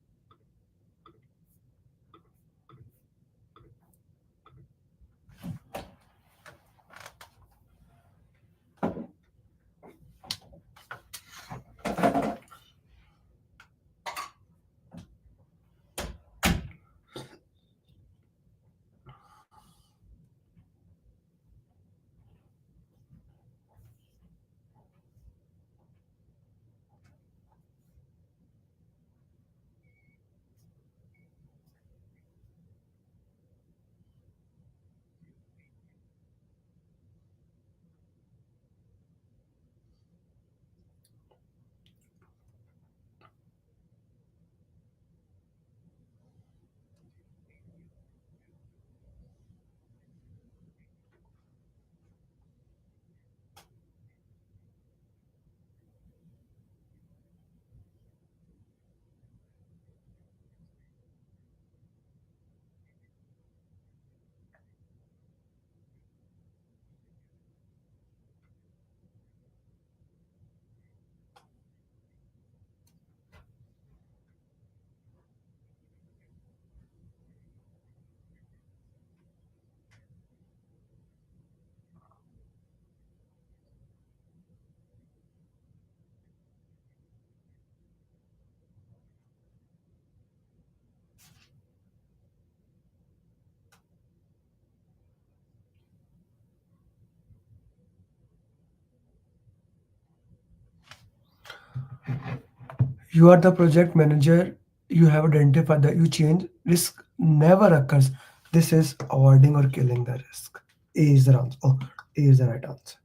You are the project manager. You have identified that you change. Risk never occurs. This is avoiding or killing the risk. A is the answer. Oh, A is the right answer.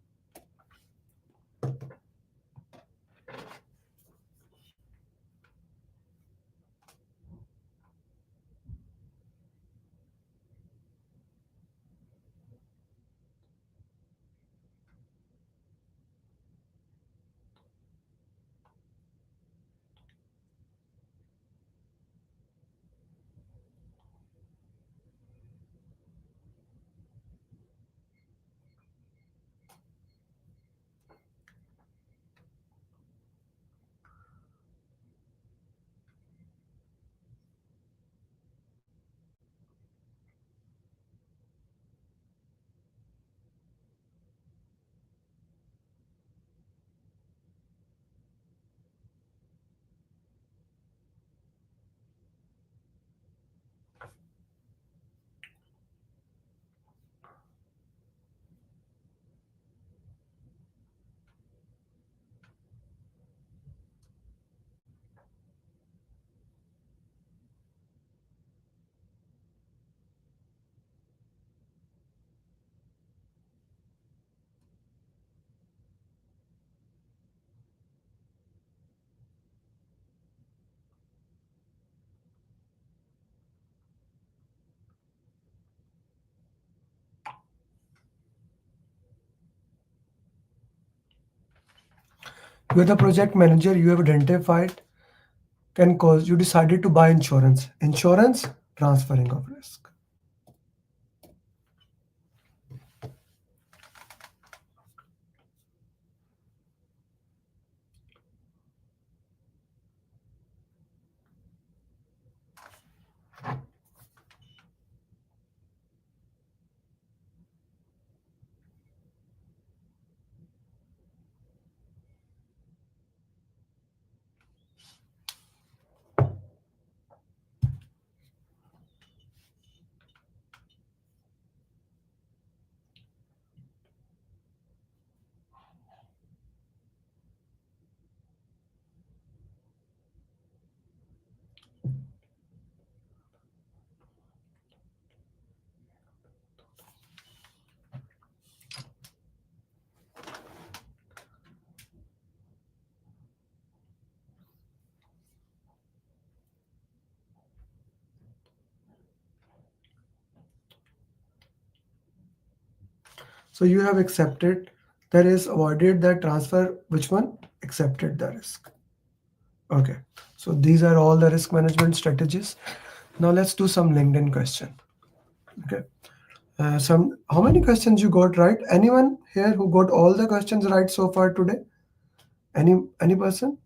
You are the project manager. You have identified can cause. You decided to buy insurance. Insurance, transferring of risk. So you have accepted that is avoided that transfer. Which one? Accepted the risk. Okay. So these are all the risk management strategies. Now let's do some LinkedIn question. Okay. Some how many questions you got right? Anyone here who got all the questions right so far today? Any person?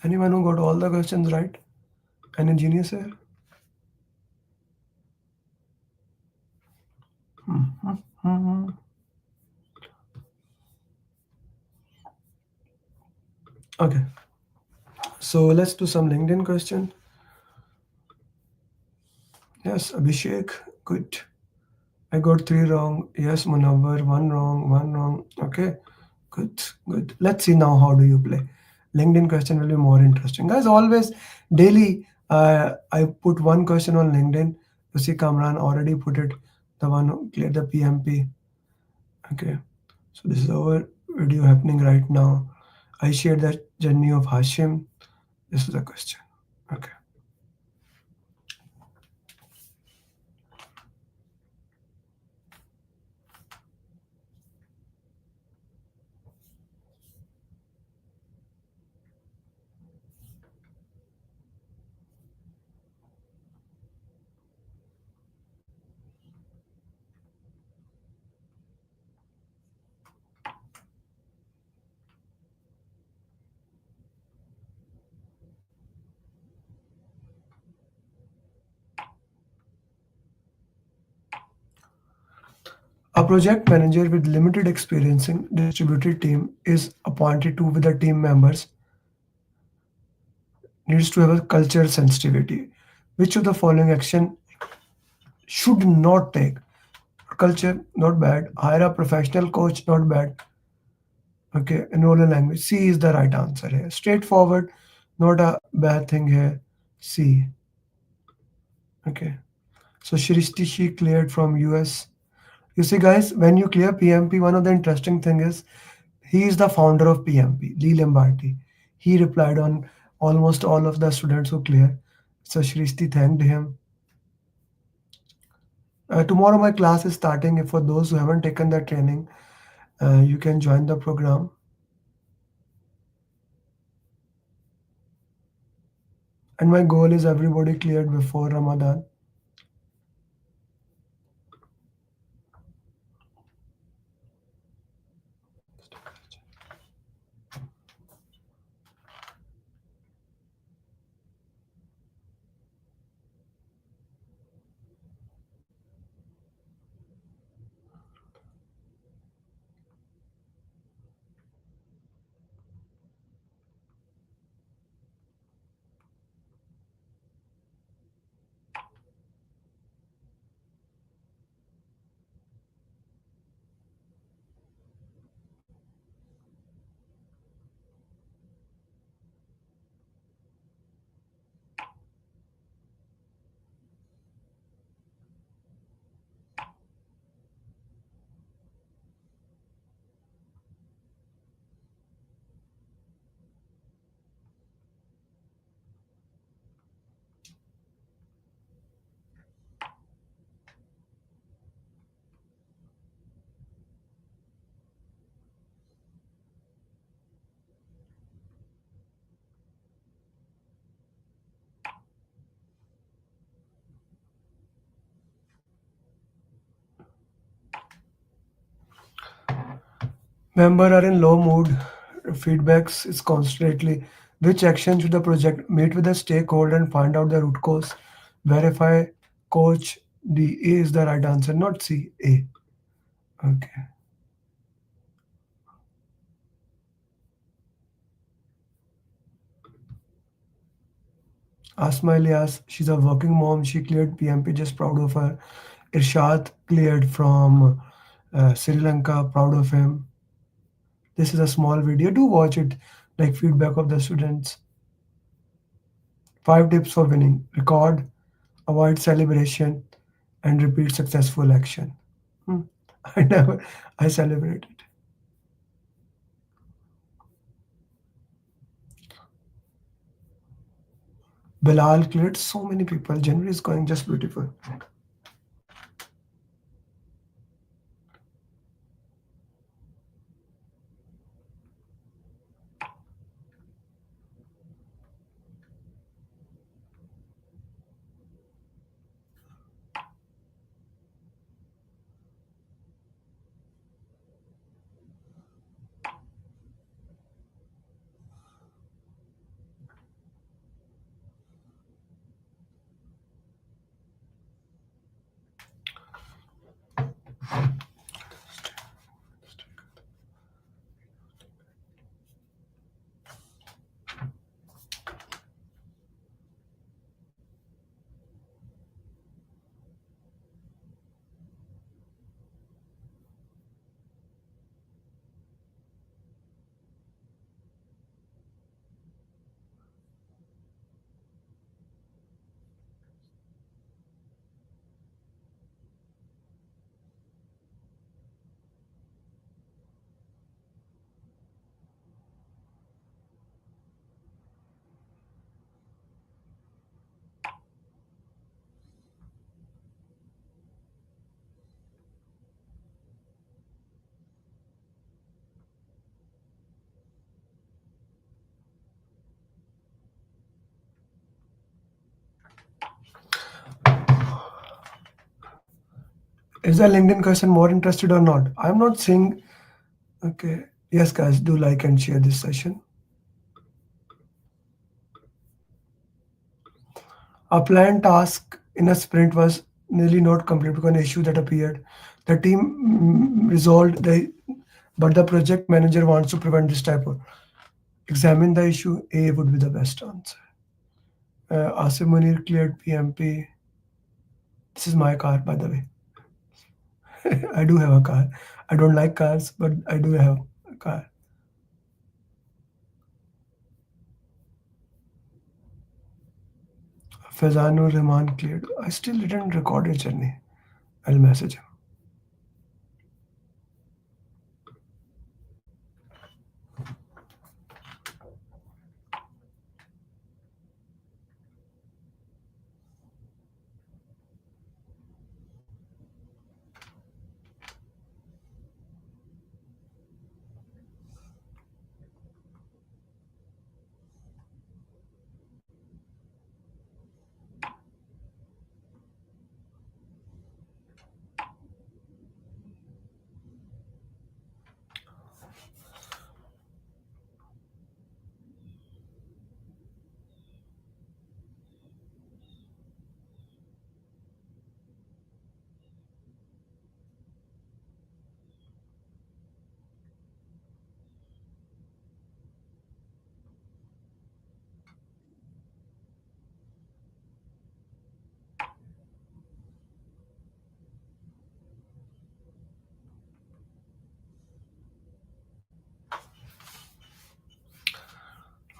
Anyone who got all the questions right? Any genius here? Mhm. Okay. So let's do some LinkedIn question. Yes, Abhishek. Good. I got 3 wrong. Yes, Munawwar. 1 wrong. 1 wrong. Okay. Good. Good. Let's see now how do you play. LinkedIn question will be more interesting. Guys, always daily I put one question on LinkedIn. You see Kamran already put it. The one who cleared the PMP. Okay. So this is our video happening right now. I shared the journey of Hashim. This is the question. Okay. A project manager with limited experience in distributed team is appointed to with the team members needs to have a culture sensitivity. Which of the following action should not take? Culture, not bad. Hire a professional coach, not bad. Okay, enroll in language. C is the right answer here. Straightforward, not a bad thing here. C. Okay. So Shrishti, she cleared from US. You see, guys, when you clear PMP, one of the interesting thing is he is the founder of PMP, Lee Lamberti. He replied on almost all of the students who clear. So Shrishti thanked him. Tomorrow my class is starting. If for those who haven't taken the training, you can join the program. And my goal is everybody cleared before Ramadan. Member are in low mood. Feedbacks is constantly. Which action should the project meet with the stakeholder and find out the root cause? Verify, coach. D. A is the right answer, not C. A. Okay. Asma Ilyas, she's a working mom. She cleared PMP, just proud of her. Irshad cleared from Sri Lanka, proud of him. This is a small video. Do watch it, like feedback of the students. 5 tips for winning. Record, avoid celebration, and repeat successful action. Hmm. I never, I celebrated. Bilal cleared so many people. January is going just beautiful. Is the LinkedIn question more interested or not? I'm not saying, okay. Yes, guys, do like and share this session. A planned task in a sprint was nearly not complete because of an issue that appeared. The team resolved but the project manager wants to prevent this type of. Examine the issue. A would be the best answer. Asim Munir cleared PMP. This is my car, by the way. I do have a car. I don't like cars, but I do have a car. Fazanur Rahman cleared. I still didn't record your journey. I'll message him.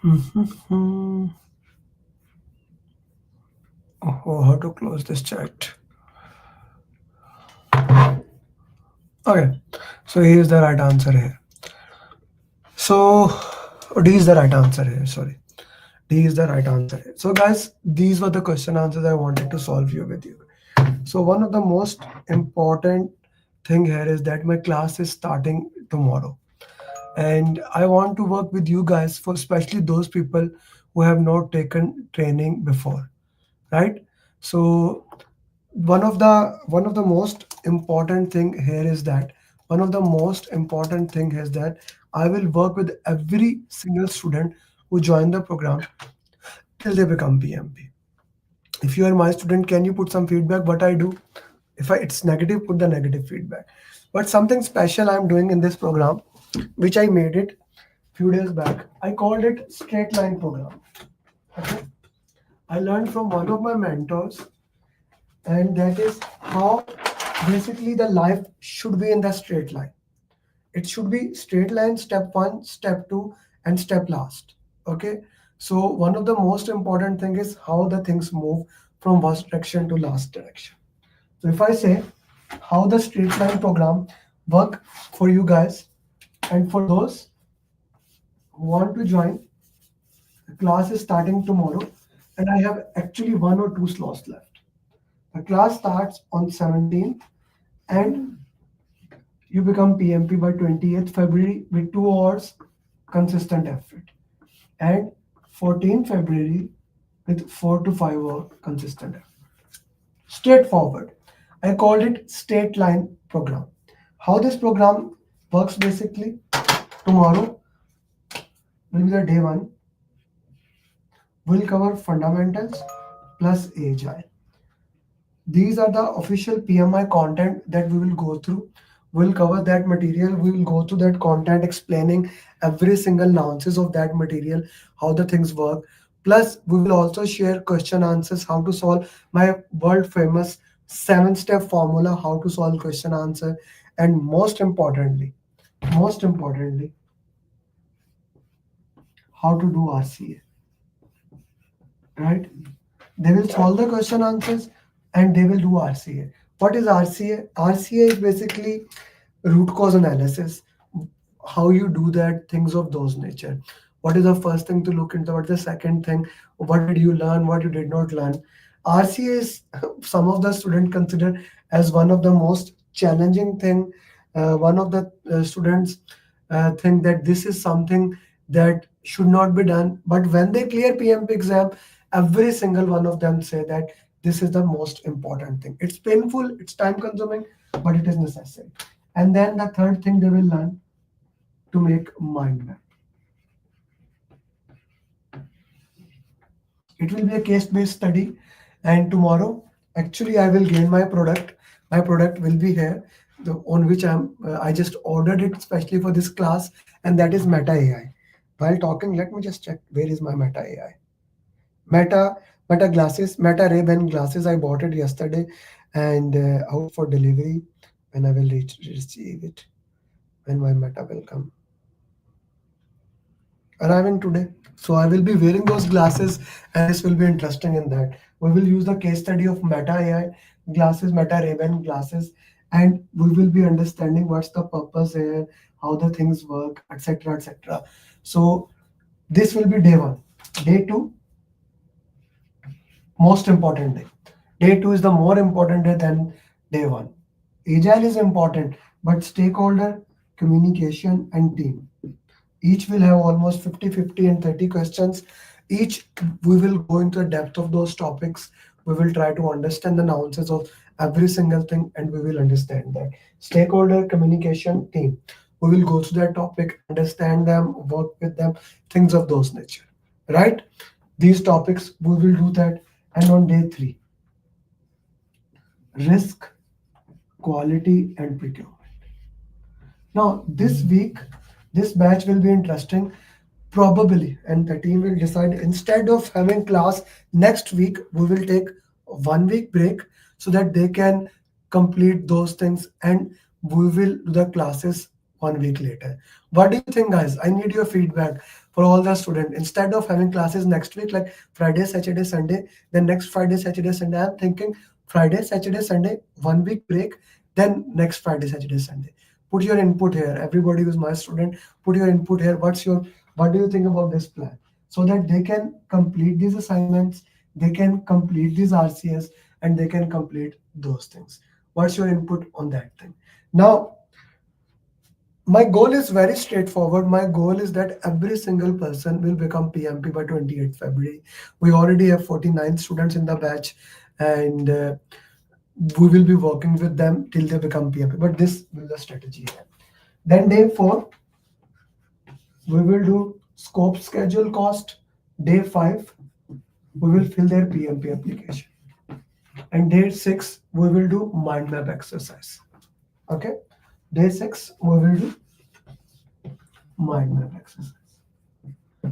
Oh, how to close this chat? Okay, so here's the right answer here. So D is the right answer here. Sorry, D is the right answer here. So guys, these were the question answers I wanted to solve you with you. So one of the most important thing here is that my class is starting tomorrow, and I want to work with you guys, for especially those people who have not taken training before, right? So one of the most important thing here is that one of the most important thing is that I will work with every single student who join the program till they become PMP. If you are my student, can you put some feedback what I do? If it's negative, put the negative feedback. But something special I'm doing in this program, which I made it few days back, I called it straight line program. Okay, I learned from one of my mentors, and that is how basically the life should be in the straight line. It should be straight line, step one, step two, and step last. Okay, so one of the most important thing is how the things move from first direction to last direction. So if I say how the straight line program work for you guys, and for those who want to join, the class is starting tomorrow, and I have actually 1 or 2 slots left. The class starts on 17th, and you become PMP by 28th February with 2 hours consistent effort, and 14th February with 4 to 5 hour consistent effort. Straightforward. I called it straight line program. How this program works basically, tomorrow will be the day one. We'll cover fundamentals plus agile. These are the official PMI content that we will go through. We'll cover that material. We will go through that content explaining every single nuances of that material, how the things work. Plus, we will also share question answers, how to solve my world famous 7-step formula, how to solve question answer, and most importantly, how to do RCA, right? They will solve the question answers and they will do RCA. What is RCA? RCA is basically root cause analysis. How you do that, things of those nature. What is the first thing to look into? What is the second thing? What did you learn? What you did not learn? RCA is some of the students consider as one of the most challenging thing. One of the students think that this is something that should not be done. But when they clear PMP exam, every single one of them say that this is the most important thing. It's painful, it's time consuming, but it is necessary. And then the third thing they will learn to make mind map. It will be a case-based study, and tomorrow actually I will gain my product. My product will be here, on which I just ordered it especially for this class, and that is Meta AI. While talking, let me just check where is my Meta AI. Meta glasses, Meta Ray-Ban glasses. I bought it yesterday and out for delivery, and I will receive it when my Meta will come. Arriving today. So I will be wearing those glasses, and this will be interesting in that. We will use the case study of Meta AI glasses, Meta Ray-Ban glasses, and we will be understanding what's the purpose here, how the things work, etc., etc. So this will be day one. Day two, most important day. Day two is the more important day than day one. Agile is important, but stakeholder communication and team. Each will have almost 50, 50, and 30 questions. Each we will go into the depth of those topics. We will try to understand the nuances of every single thing, and we will understand that. Stakeholder communication team. We will go through that topic, understand them, work with them, things of those nature. Right? These topics we will do that. And on day three, risk, quality, and procurement. Now, this week, this batch will be interesting, probably, and the team will decide instead of having class next week, we will take 1 week break so that they can complete those things and we will do the classes 1 week later. What do you think, guys? I need your feedback for all the students. Instead of having classes next week, like Friday, Saturday, Sunday, then next Friday, Saturday, Sunday, I'm thinking Friday, Saturday, Sunday, 1 week break, then next Friday, Saturday, Sunday. Put your input here. Everybody who's my student, put your input here. What do you think about this plan? So that they can complete these assignments, they can complete these RCS, and they can complete those things. What's your input on that thing? Now, my goal is very straightforward. My goal is that every single person will become PMP by 28th February. We already have 49 students in the batch, and we will be working with them till they become PMP. But this will be the strategy here. Then day 4, we will do scope, schedule, cost. Day 5, we will fill their PMP application. And day 6, we will do mind map exercise. Okay. Day 6, we will do mind map exercise.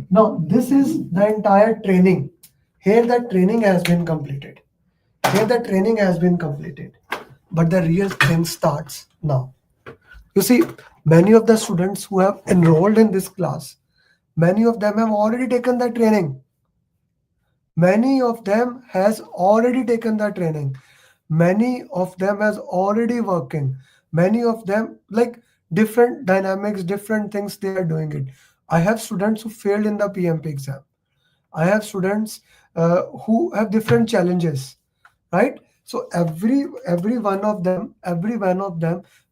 Now, this is the entire training. Here the training has been completed. But the real thing starts now. You see, many of the students who have enrolled in this class, many of them have already taken the training. Many of them has already taken the training. Many of them has already working. Many of them like different dynamics, different things they are doing it. I have students who failed in the PMP exam. I have students who have different challenges, right? So every one of them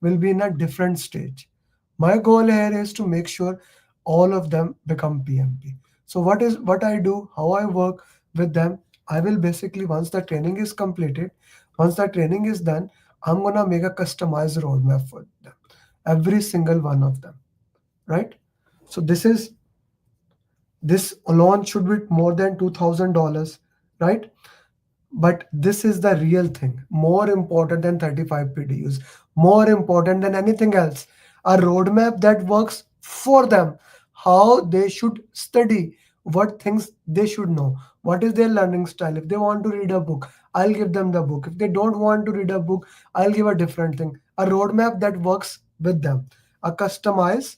will be in a different stage. My goal here is to make sure all of them become PMP. So what I do, how I work with them, I will basically once the training is completed, once the training is done, I'm gonna make a customized roadmap for them, every single one of them, right? So this alone should be more than $2,000, right? But this is the real thing, more important than 35 PDUs, more important than anything else. A roadmap that works for them, how they should study, what things they should know, what is their learning style. If they want to read a book, I'll give them the book. If they don't want to read a book, I'll give a different thing. A roadmap that works with them, a customized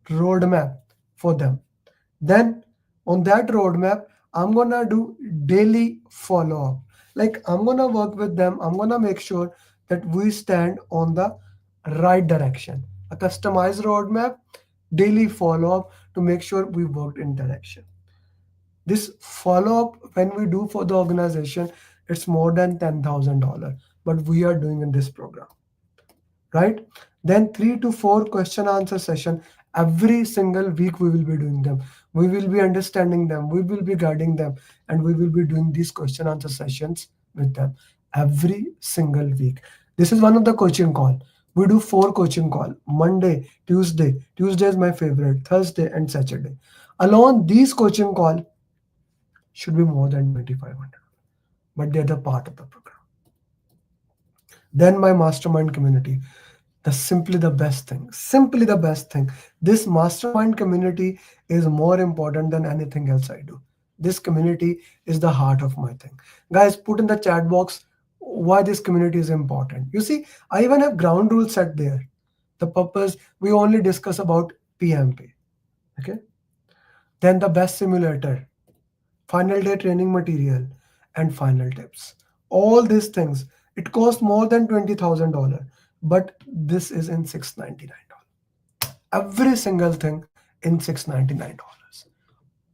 roadmap for them. Then on that roadmap, I'm gonna do daily follow-up. Like I'm gonna work with them, I'm gonna make sure that we stand on the right direction. A customized roadmap, daily follow-up to make sure we worked in direction. This follow-up when we do for the organization, it's more than $10,000, but we are doing in this program, right? Then 3 to 4 question answer session every single week we will be doing them. We will be understanding them, we will be guiding them, and we will be doing these question answer sessions with them every single week. This is one of the coaching call. We do 4 coaching call: Monday, Tuesday is my favorite, Thursday and Saturday. Alone these coaching call should be more than 2,500, but they're the part of the program. Then my mastermind community, simply the best thing. This mastermind community is more important than anything else I do. This community is the heart of my thing. Guys, put in the chat box why this community is important. You see, I even have ground rules set there. The purpose, we only discuss about PMP. Okay. Then the best simulator, final day training material, and final tips. All these things, it costs more than $20,000, but this is in $699. Every single thing in $699.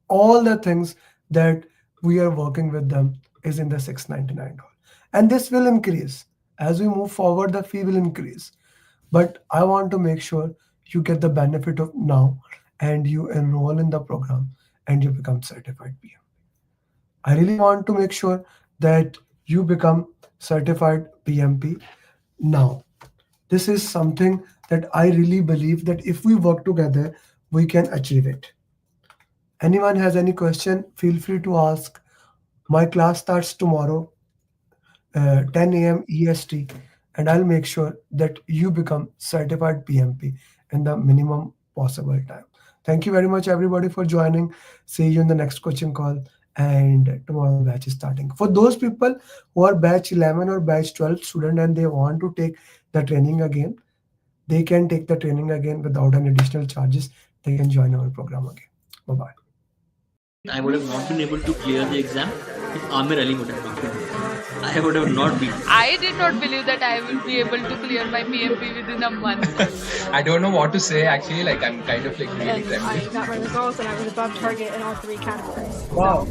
All the things that we are working with them is in the $699, and this will increase as we move forward. The fee will increase, but I want to make sure you get the benefit of now and you enroll in the program and you become certified PM. I really want to make sure that you become certified PMP now. This is something that I really believe that if we work together, we can achieve it. Anyone has any question, feel free to ask. My class starts tomorrow, 10 a.m. EST, and I'll make sure that you become certified PMP in the minimum possible time. Thank you very much, everybody, for joining. See you in the next coaching call. And tomorrow the batch is starting. For those people who are batch 11 or batch 12 student and they want to take the training again, they can take the training again without any additional charges. They can join our program again. Bye-bye. I would have not been able to clear the exam if Amir Ali would have not been there. I would have not been. I did not believe that I will be able to clear my PMP within a month. I don't know what to say actually, like I'm kind of like really I got my results and I was above target in all 3 categories. Wow.